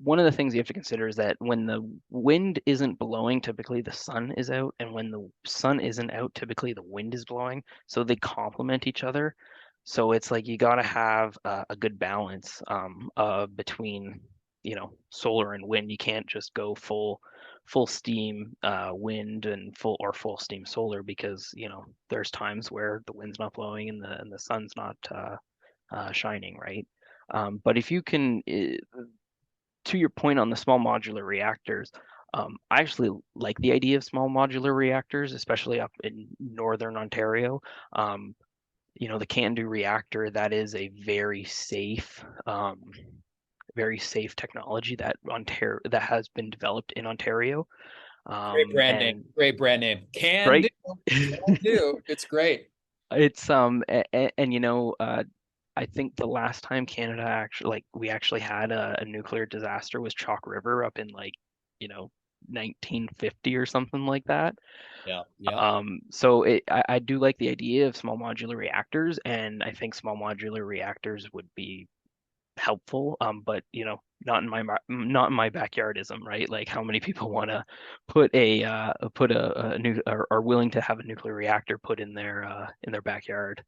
one of the things you have to consider is that when the wind isn't blowing, typically the sun is out, and when the sun isn't out, typically the wind is blowing. So they complement each other. So it's like you got to have a good balance between, solar and wind. You can't just go full steam wind and full steam solar, because there's times where the wind's not blowing and the sun's not shining, right? But if you can, to your point on the small modular reactors, I actually like the idea of small modular reactors, especially up in northern Ontario. Um, the CANDU reactor, that is a very safe technology that has been developed in Ontario. Great brand name. And Great brand name. Can do. right, Can do. It's great. it's and I think the last time Canada actually, like, we actually had a nuclear disaster was Chalk River up in, like, you know 1950 or something like that. Yeah. Yeah. So I do like the idea of small modular reactors, and I think small modular reactors would be helpful. But not in my backyardism, right? Like, how many people want to put a new are willing to have a nuclear reactor put in their backyard?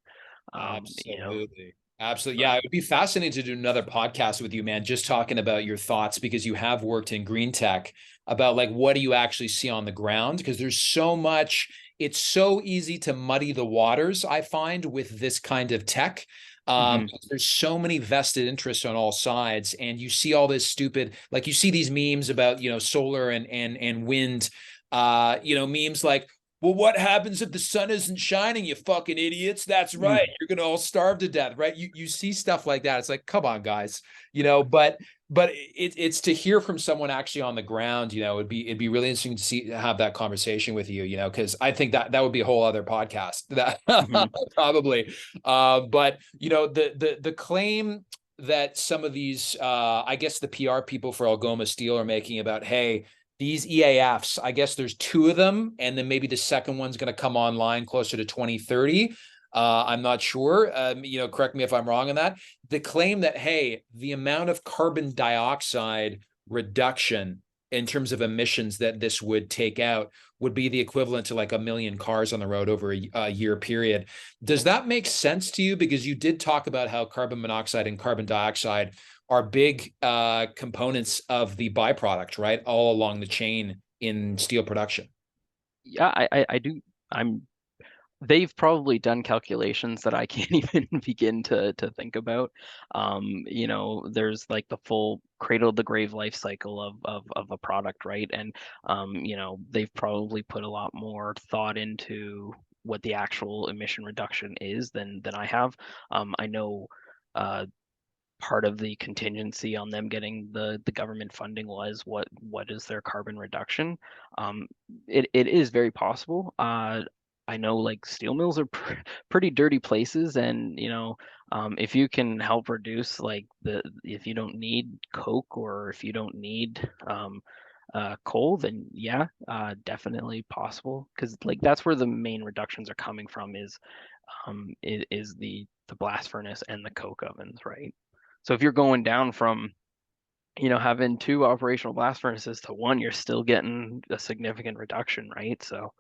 Absolutely. Absolutely. But Yeah, it would be fascinating to do another podcast with you, man, just talking about your thoughts, because you have worked in green tech, about like what do you actually see on the ground? Because there's so much, it's so easy to muddy the waters, I find, with this kind of tech. mhm, There's so many vested interests on all sides, and you see all this stupid, like you see these memes about, solar and wind, memes like, well, what happens if the sun isn't shining, you fucking idiots? That's right. mm, You're gonna all starve to death, right? You see stuff like that. It's like, come on, guys. But it's to hear from someone actually on the ground, it'd be really interesting to have that conversation with you, because I think that would be a whole other podcast that mhm. probably. But the claim that some of these I guess the PR people for Algoma Steel are making about, hey, these EAFs, I guess there's two of them, and then maybe the second one's going to come online closer to 2030. I'm not sure. Correct me if I'm wrong on that. The claim that, hey, the amount of carbon dioxide reduction in terms of emissions that this would take out would be the equivalent to like 1 million cars on the road over a year period. Does that make sense to you? Because you did talk about how carbon monoxide and carbon dioxide are big components of the byproduct, right? All along the chain in steel production. Yeah, I do. I'm They've probably done calculations that I can't even begin to think about. There's like the full cradle to grave life cycle of a product, right? And they've probably put a lot more thought into what the actual emission reduction is than I have. I know uh, part of the contingency on them getting the government funding was what is their carbon reduction. Um, it is very possible. I know like steel mills are pretty dirty places, and if you can help reduce like if you don't need coke or if you don't need coal, then yeah, definitely possible. Because like that's where the main reductions are coming from is the blast furnace and the coke ovens, right? So if you're going down from having two operational blast furnaces to one, you're still getting a significant reduction, right? So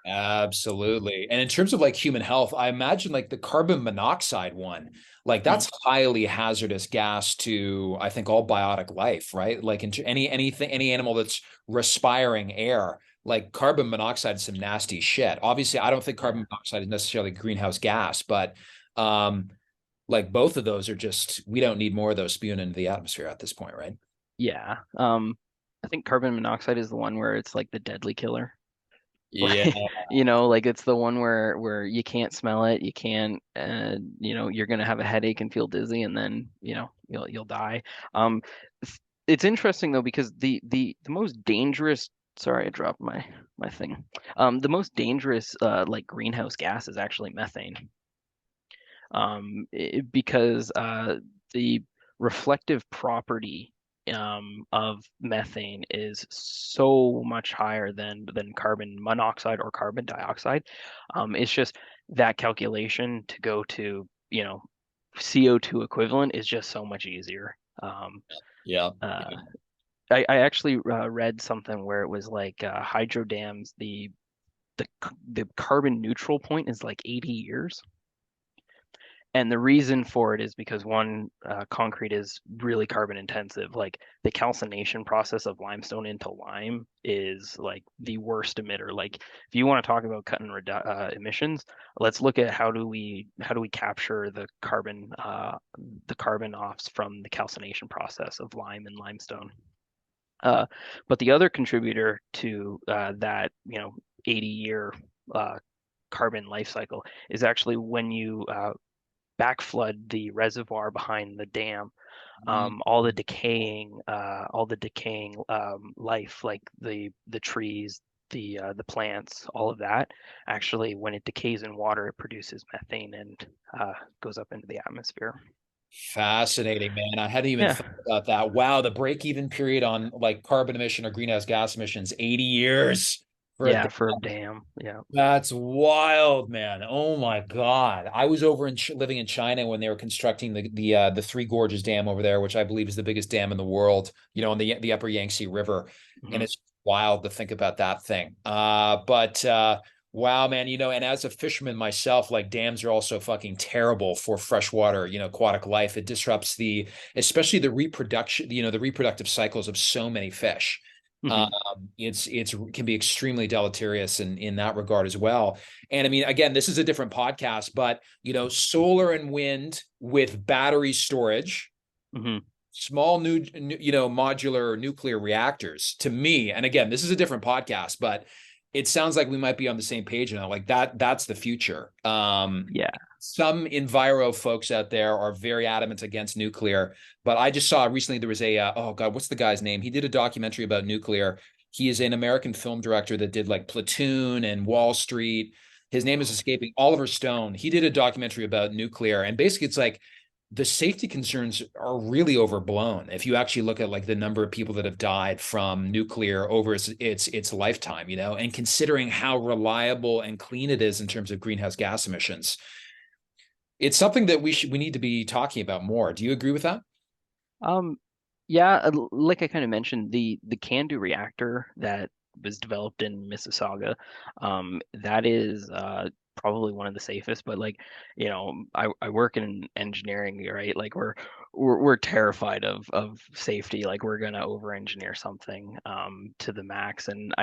Absolutely. And in terms of like human health, I imagine like the carbon monoxide one, like mm, that's highly hazardous gas to, I think, all biotic life, right? Like any animal that's respiring air, like carbon monoxide is some nasty shit. Obviously, I don't think yeah, carbon monoxide is necessarily greenhouse gas, but um, like both of those are just, we don't need more of those spewing into the atmosphere at this point, right? yeah. I think carbon monoxide is the one where it's like the deadly killer. Yeah. Like, like it's the one where you can't smell it, you can't, you're gonna have a headache and feel dizzy, and then you'll die. Um, it's interesting though because the most dangerous. Sorry, I dropped my thing. The most dangerous like greenhouse gas is actually methane. Because the reflective property of methane is so much higher than carbon monoxide or carbon dioxide. It's just that calculation to go to, CO2 equivalent is just so much easier. Yeah. Uh, I actually read something where it was like hydro dams, the carbon neutral point is like 80 years. And the reason for it is because one, concrete is really carbon intensive. Like the calcination process of limestone into lime is like the worst emitter. Like if you want to talk about cutting emissions, let's look at how do we capture the carbon offs from the calcination process of lime and limestone. But the other contributor to that 80-year carbon life cycle is actually when you backflood the reservoir behind the dam. All the decaying life, like the trees, the plants, all of that, actually, when it decays in water, it produces methane and goes up into the atmosphere. Fascinating, man. I hadn't even Yeah, thought about that. Wow, the break-even period on like carbon emission or greenhouse gas emissions, 80 years for a yeah, day. for a dam. Yeah. That's wild, man. Oh my God. I was over in living in China when they were constructing the Three Gorges Dam over there, which I believe is the biggest dam in the world, on the upper Yangtze River. And Hmm. it's wild to think about that thing. But wow, man, and as a fisherman myself, like dams are also fucking terrible for freshwater, aquatic life. It disrupts especially the reproduction, the reproductive cycles of so many fish. Hmm. It's can be extremely deleterious in that regard as well. And I mean, again, this is a different podcast, but solar and wind with battery storage, Hmm. small modular nuclear reactors. To me, and again, this is a different podcast, but it sounds like we might be on the same page now. Like that's the future. Yeah. Some enviro folks out there are very adamant against nuclear, but I just saw recently there was oh God, what's the guy's name? He did a documentary about nuclear. He is an American film director that did like Platoon and Wall Street. His name is escaping. Oliver Stone. He did a documentary about nuclear, and basically it's like the safety concerns are really overblown. If you actually look at like the number of people that have died from nuclear over its lifetime, and considering how reliable and clean it is in terms of greenhouse gas emissions, it's something that we need to be talking about more. Do you agree with that? Um, yeah, like I kind of mentioned, the CANDU reactor that was developed in Mississauga, that is probably one of the safest. But like, I work in engineering, right? Like we're terrified of safety. Like we're gonna over-engineer something to the max. And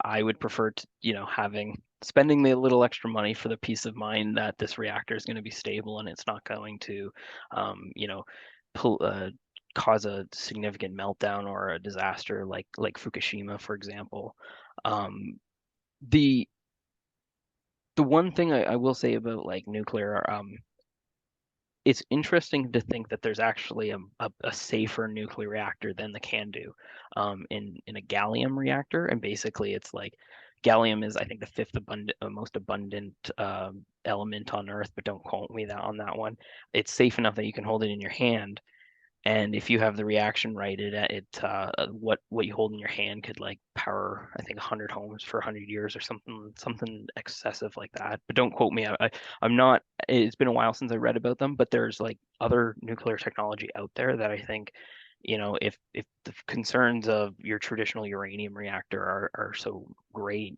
I would prefer to, spending the little extra money for the peace of mind that this reactor is going to be stable and it's not going to, um, you know pol- uh, cause a significant meltdown or a disaster like Fukushima, for example. Um, the the one thing I will say about like nuclear, it's interesting to think that there's actually a safer nuclear reactor than the CANDU, in a gallium reactor, and basically it's like gallium is, I think, the fifth most abundant element on Earth, but don't quote me on that one. It's safe enough that you can hold it in your hand, and if you have the reaction right, what you hold in your hand could like power, I think, 100 homes for 100 years or something excessive like that. But don't quote me. I'm not. It's been a while since I read about them, but there's like other nuclear technology out there that I think, if the concerns of your traditional uranium reactor are so great,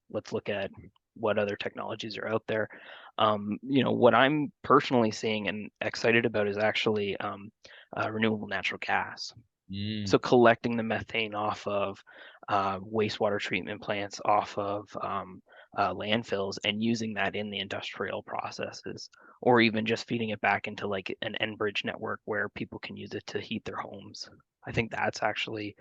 let's look at what other technologies are out there. What I'm personally seeing and excited about is actually renewable natural gas. Mm. So collecting the methane off of wastewater treatment plants, off of landfills, and using that in the industrial processes, or even just feeding it back into like an Enbridge network where people can use it to heat their homes. I think that's actually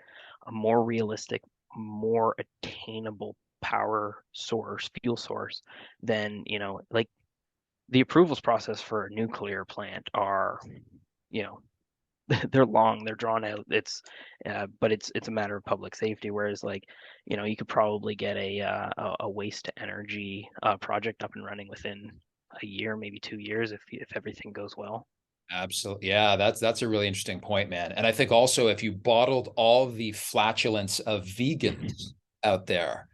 a more realistic, more attainable power source, fuel source than, like the approvals process for a nuclear plant are, you know, they're long, they're drawn out. But it's a matter of public safety. Whereas like, you could probably get a waste to energy project up and running within a year, maybe 2 years, if everything goes well. Absolutely. Yeah, that's a really interesting point, man. And I think also if you bottled all the flatulence of vegans out there,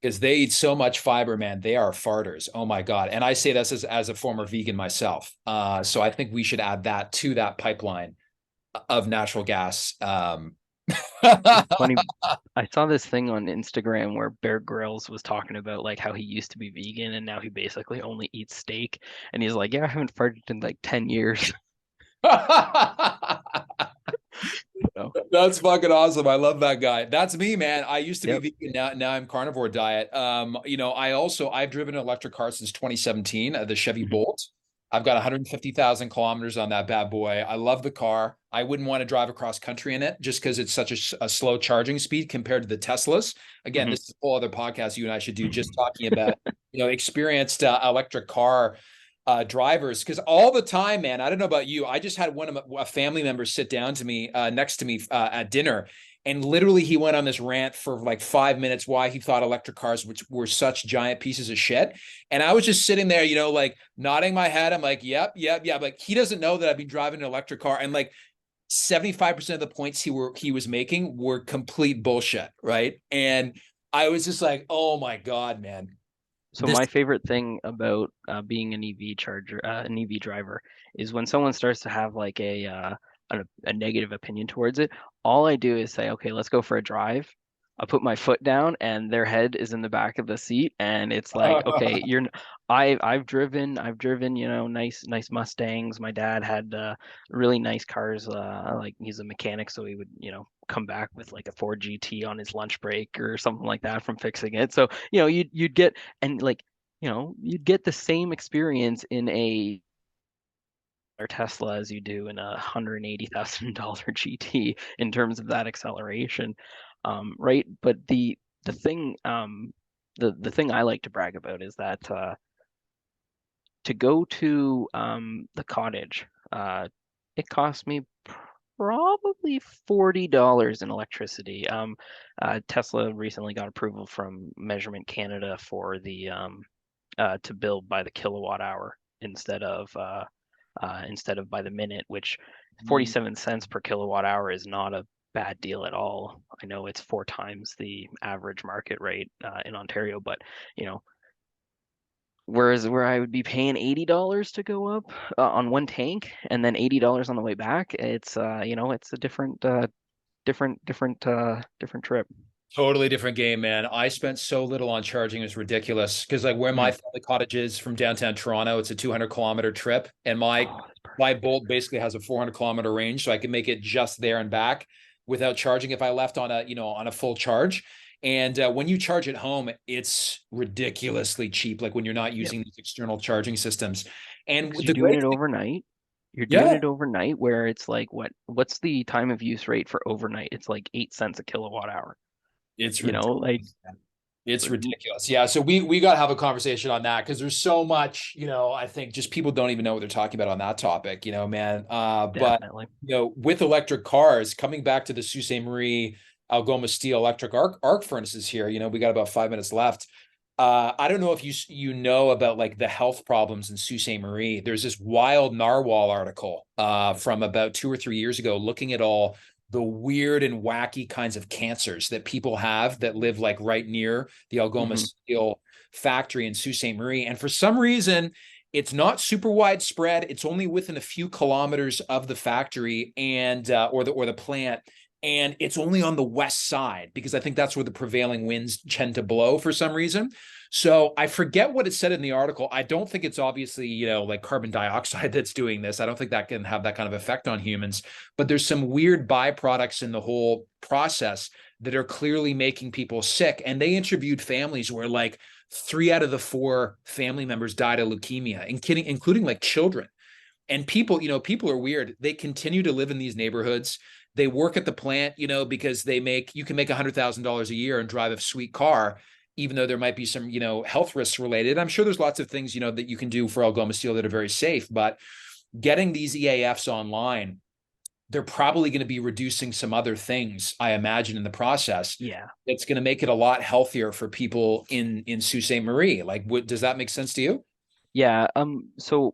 because they eat so much fiber, man, they are farters. Oh my God. And I say this as a former vegan myself. So I think we should add that to that pipeline of natural gas. It's funny. I saw this thing on Instagram where Bear Grylls was talking about like how he used to be vegan and now he basically only eats steak. And he's like, yeah, I haven't farted in like 10 years. So, That's fucking awesome. I love that guy. That's me, man. I used to be yep. vegan. Now I'm carnivore diet. I've driven an electric car since 2017, the Chevy Mhm. Bolt. I've got 150,000 kilometers on that bad boy. I love the car. I wouldn't want to drive across country in it just because it's such a slow charging speed compared to the Teslas. Again, Mhm. this is a whole other podcast you and I should do just talking about, experienced electric car drivers, because all the time, man, I don't know about you, I just had a family member sit down to me next to me at dinner, and literally he went on this rant for like 5 minutes why he thought electric cars were such giant pieces of shit. And I was just sitting there, like nodding my head. I'm like, yep, yep, yeah. Like he doesn't know that I've been driving an electric car, and like 75% of the points he was making were complete bullshit, right? And I was just like, oh my God, man. So This my favorite thing about being an EV driver, is when someone starts to have like a negative opinion towards it. All I do is say, okay, let's go for a drive. I put my foot down, and their head is in the back of the seat, and it's like, okay, I've driven, nice Mustangs. My dad had really nice cars. Like he's a mechanic, so he would, come back with like a Ford GT on his lunch break or something like that from fixing it. So, you'd get and like, you'd get the same experience in a or Tesla as you do in $180,000 GT in terms of that acceleration, right? But the thing the thing I like to brag about is that to go to the cottage, it cost me probably $40 in electricity. Tesla recently got approval from Measurement Canada for the to bill by the kilowatt hour instead of by the minute, which 47 cents per kilowatt hour is not a bad deal at all. I know it's 4 times the average market rate in Ontario, but you know, whereas where I would be paying $80 to go up on one tank and then $80 on the way back, it's a different trip. Totally different game, man. I spent so little on charging, it's ridiculous. Because like where my Mhm. family cottage is from downtown Toronto, it's a 200-kilometer trip, and my Oh, that's my perfect. Bolt basically has a 400-kilometer range, so I can make it just there and back without charging if I left on a full charge. And when you charge at home, it's ridiculously cheap, like when you're not Yep. using these external charging systems. And Because you're the doing great it thing, overnight. You're doing yeah, it overnight where it's like what's the time of use rate for overnight? It's like 8 cents a kilowatt hour. it's Like ridiculous. It's ridiculous. Yeah. So we got to have a conversation on that because there's so much, I think just people don't even know what they're talking about on that topic, man. But definitely. with electric cars, coming back to the Sault Ste. Marie Algoma Steel electric arc furnaces here. We got about 5 minutes left. I don't know if you know about like the health problems in Sault Ste. Marie. There's this wild narwhal article from about 2 or 3 years ago looking at all the weird and wacky kinds of cancers that people have that live like right near the Algoma Hmm. Steel factory in Sault Ste. Marie. And for some reason, it's not super widespread. It's only within a few kilometers of the factory and or the plant, and it's only on the west side because I think that's where the prevailing winds tend to blow for some reason. So I forget what it said in the article. I don't think it's obviously, like carbon dioxide that's doing this. I don't think that can have that kind of effect on humans, but there's some weird byproducts in the whole process that are clearly making people sick. And they interviewed families where like 3 out of the 4 family members died of leukemia, including like children. And people are weird. They continue to live in these neighborhoods. They work at the plant, because you can make $100,000 a year and drive a sweet car, even though there might be some, health risks related. I'm sure there's lots of things, that you can do for Algoma Steel that are very safe, but getting these EAFs online, they're probably going to be reducing some other things, I imagine, in the process. Yeah. It's going to make it a lot healthier for people in Sault Ste. Marie. Like, does that make sense to you? Yeah. So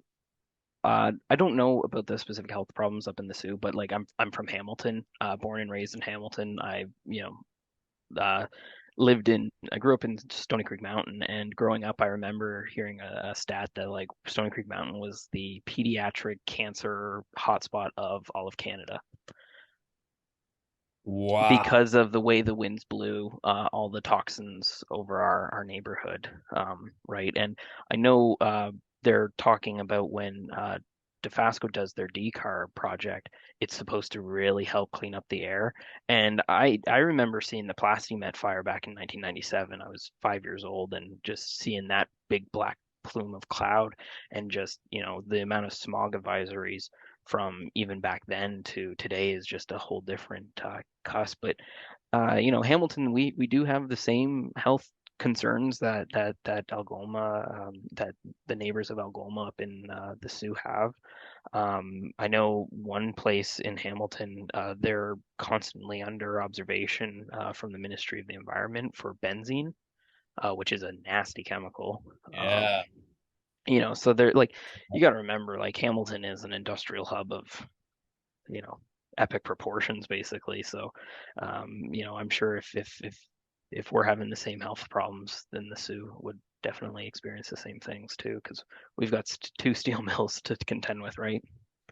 I don't know about the specific health problems up in the Sioux, but like I'm from Hamilton, born and raised in Hamilton. I grew up in Stony Creek Mountain, and growing up, I remember hearing a stat that like Stony Creek Mountain was the pediatric cancer hotspot of all of Canada Wow. because of the way the winds blew, all the toxins over our neighborhood, right? And I know they're talking about when DeFasco does their decarb project, it's supposed to really help clean up the air. And I remember seeing the Plastimet fire back in 1997. I was 5 years old, and just seeing that big black plume of cloud, and just the amount of smog advisories from even back then to today is just a whole different cusp. But Hamilton, we do have the same health concerns that Algoma, that the neighbors of Algoma up in the Sioux have. I know one place in Hamilton, they're constantly under observation from the Ministry of the Environment for benzene, which is a nasty chemical. Yeah. So they're like, you got to remember, like Hamilton is an industrial hub of, you know, epic proportions, basically. So, I'm sure if we're having the same health problems, then the Sioux would definitely experience the same things too, because we've got 2 steel mills to contend with, right?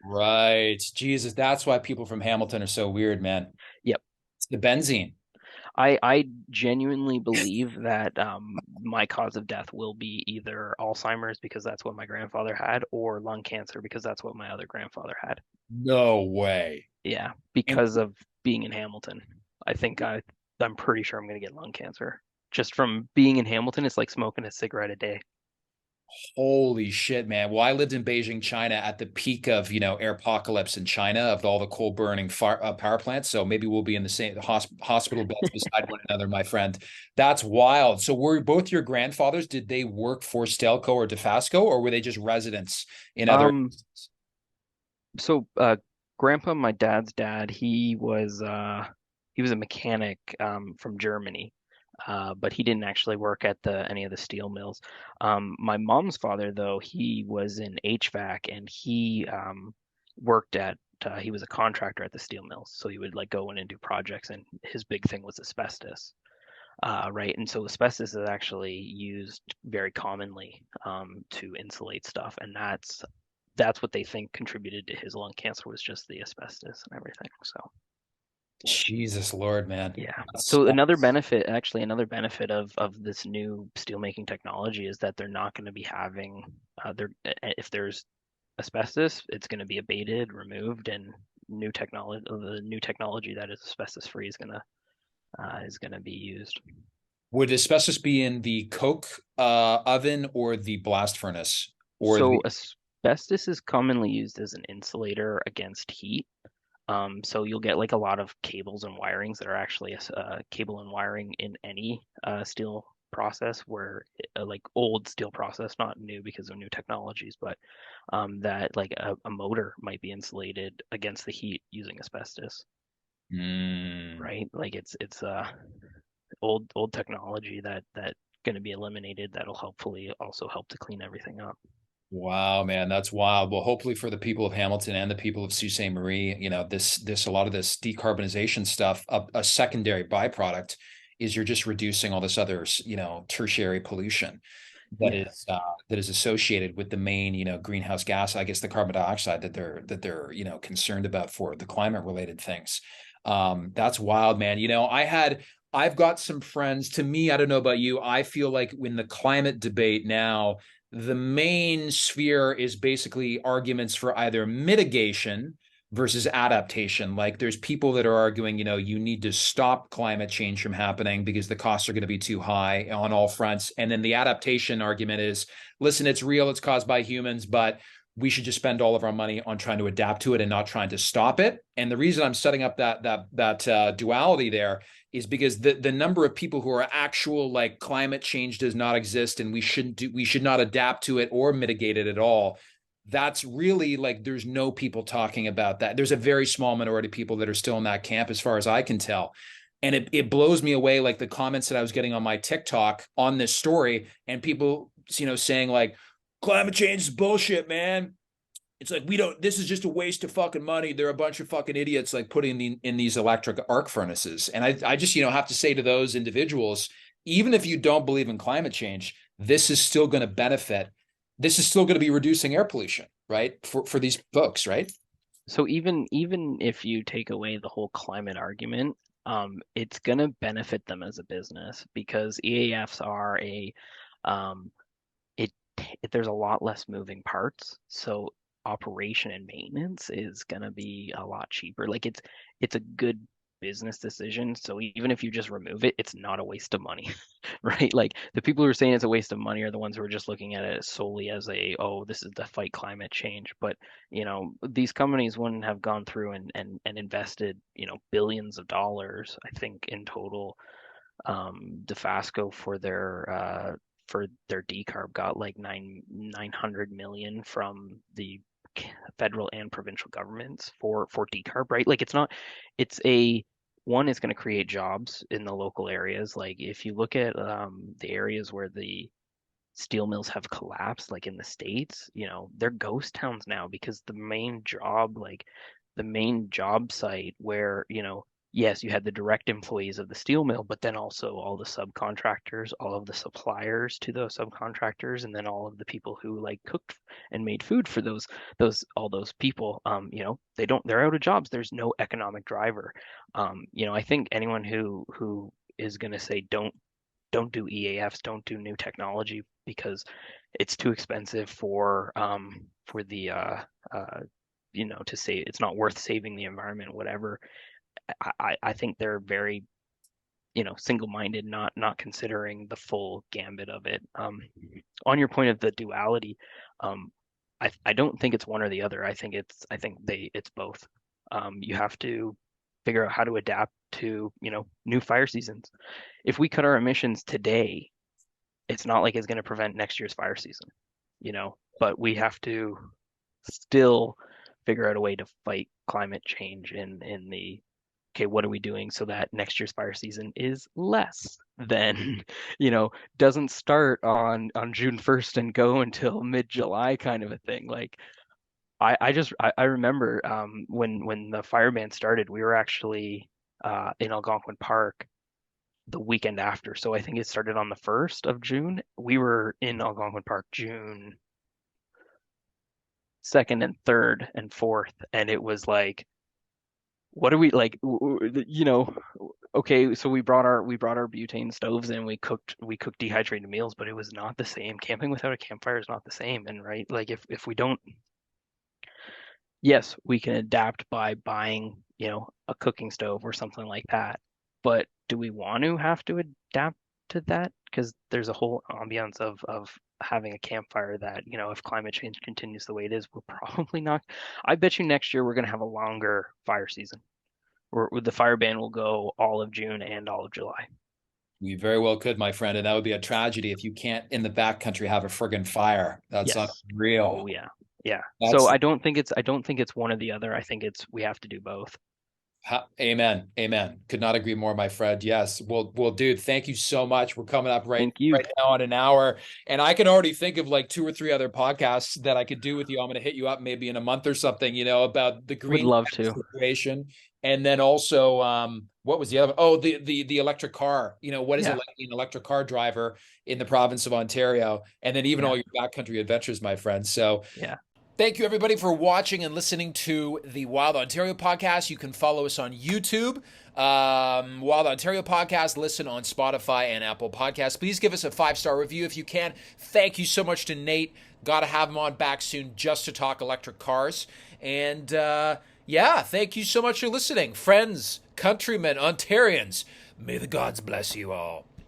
Right. Jesus, that's why people from Hamilton are so weird, man. Yep. It's the benzene. I genuinely believe that my cause of death will be either Alzheimer's, because that's what my grandfather had, or lung cancer because that's what my other grandfather had. No way. Yeah, And because of being in Hamilton. I'm pretty sure I'm gonna get lung cancer. Just from being in Hamilton, it's like smoking a cigarette a day. holy shit, man. Well, I lived in Beijing, China at the peak of, air apocalypse in China of all the coal burning power plants. So maybe we'll be in the same hospital beds beside one another, my friend. That's wild. So were both your grandfathers, did they work for Stelco or DeFasco, or were they just residents in other? Um, so Grandpa, my dad's dad, he was a mechanic from Germany. But he didn't actually work at the any of the steel mills. My mom's father, though, he was in HVAC, and worked at he was a contractor at the steel mills, so he would like go in and do projects, and his big thing was asbestos, right? And so asbestos is actually used very commonly to insulate stuff, and that's what they think contributed to his lung cancer, was just the asbestos and everything. So. Jesus Lord, man. Yeah. That's, So another benefit of this new steelmaking technology is that they're not going to be having if there's asbestos, it's going to be abated, removed, and the new technology that is asbestos free is going to be used. would asbestos be in the coke oven or the blast furnace or So the? asbestos is commonly used as an insulator against heat. So you'll get like a lot of cables and wirings that are actually cable and wiring in any steel process, where like old steel process, not new because of new technologies, but that like a motor might be insulated against the heat using asbestos. Mm. right? Like it's old technology that going to be eliminated that'll hopefully also help to clean everything up. Wow, man, that's wild. Well, hopefully for the people of Hamilton and the people of Sault Ste. Marie, a lot of this decarbonization stuff, a secondary byproduct is you're just reducing all this other, tertiary pollution that Yeah. is uh, that is associated with the main, greenhouse gas, I guess the carbon dioxide that they're, concerned about for the climate related things. That's wild, man. I've got some friends. To me, I don't know about you, I feel like in the climate debate now, the main sphere is basically arguments for either mitigation versus adaptation. Like there's people that are arguing, you need to stop climate change from happening because the costs are going to be too high on all fronts. And then the adaptation argument is, listen, it's real, it's caused by humans, but we should just spend all of our money on trying to adapt to it and not trying to stop it. And the reason I'm setting up that duality there is because the number of people who are actual like climate change does not exist and we should not adapt to it or mitigate it at all. That's really like there's no people talking about that. There's a very small minority of people that are still in that camp as far as I can tell. And it blows me away, like the comments that I was getting on my TikTok on this story, and people, saying like climate change is bullshit, man. It's like we don't. This is just a waste of fucking money. They're a bunch of fucking idiots, like putting in these electric arc furnaces. And I just have to say to those individuals, even if you don't believe in climate change, this is still going to benefit. This is still going to be reducing air pollution, right? For these folks, right? So even if you take away the whole climate argument, it's gonna benefit them as a business because EAFs are um, it, there's a lot less moving parts, so operation and maintenance is gonna be a lot cheaper. Like it's a good business decision. So even if you just remove it, it's not a waste of money, right? Like the people who are saying it's a waste of money are the ones who are just looking at it solely as oh, this is to fight climate change. But these companies wouldn't have gone through and invested, billions of dollars, I think in total. DeFasco for their decarb got like 900 million from the federal and provincial governments for decarb, right? Like it's a one is going to create jobs in the local areas. Like if you look at the areas where the steel mills have collapsed, like in the States, they're ghost towns now because the main job site where, yes, you had the direct employees of the steel mill, but then also all the subcontractors, all of the suppliers to those subcontractors, and then all of the people who like cooked and made food for all those people. They're out of jobs. There's no economic driver. I think anyone who is going to say don't do EAFs, don't do new technology because it's too expensive for the to say it's not worth saving the environment, whatever. I think they're very single-minded, not considering the full gambit of it. On your point of the duality, um, I don't think it's one or the other. I think it's both. You have to figure out how to adapt to new fire seasons. If we cut our emissions today, it's not like it's going to prevent next year's fire season, but we have to still figure out a way to fight climate change in the okay, what are we doing so that next year's fire season is less than, doesn't start on June 1st and go until mid-July kind of a thing. Like I remember when the fire ban started, we were actually in Algonquin Park the weekend after. So I think it started on the 1st of June. We were in Algonquin Park June 2nd and 3rd and 4th, and it was like, what are we like? Okay, so we brought our butane stoves and we cooked dehydrated meals, but it was not the same. Camping without a campfire is not the same. And right, like if we don't, yes, we can adapt by buying, a cooking stove or something like that. But do we want to have to adapt to that? Because there's a whole ambiance of having a campfire that, if climate change continues the way it is, we're probably not. I bet you next year we're going to have a longer fire season. Where the fire ban will go all of June and all of July. We very well could, my friend, and that would be a tragedy if you can't in the backcountry have a friggin' fire. That's Yes. unreal. Oh yeah. Yeah. So That's I don't think it's one or the other. I think it's we have to do both. Amen. Amen. Could not agree more, my friend. Yes. Well, dude, thank you so much. We're coming up right Thank you. right now on an hour, and I can already think of like two or three other podcasts that I could do with you. I'm going to hit you up maybe in a month or something, about the Would green love to. situation, and then also what was the other? Oh, the electric car. What is it Yeah. like being an electric car driver in the province of Ontario, and then even Yeah. all your backcountry adventures, my friend. So. Yeah. Thank you, everybody, for watching and listening to the Wild Ontario podcast. You can follow us on YouTube, Wild Ontario podcast. Listen on Spotify and Apple Podcasts. Please give us a 5-star review if you can. Thank you so much to Nate. Got to have him on back soon just to talk electric cars. And yeah, thank you so much for listening. Friends, countrymen, Ontarians, may the gods bless you all.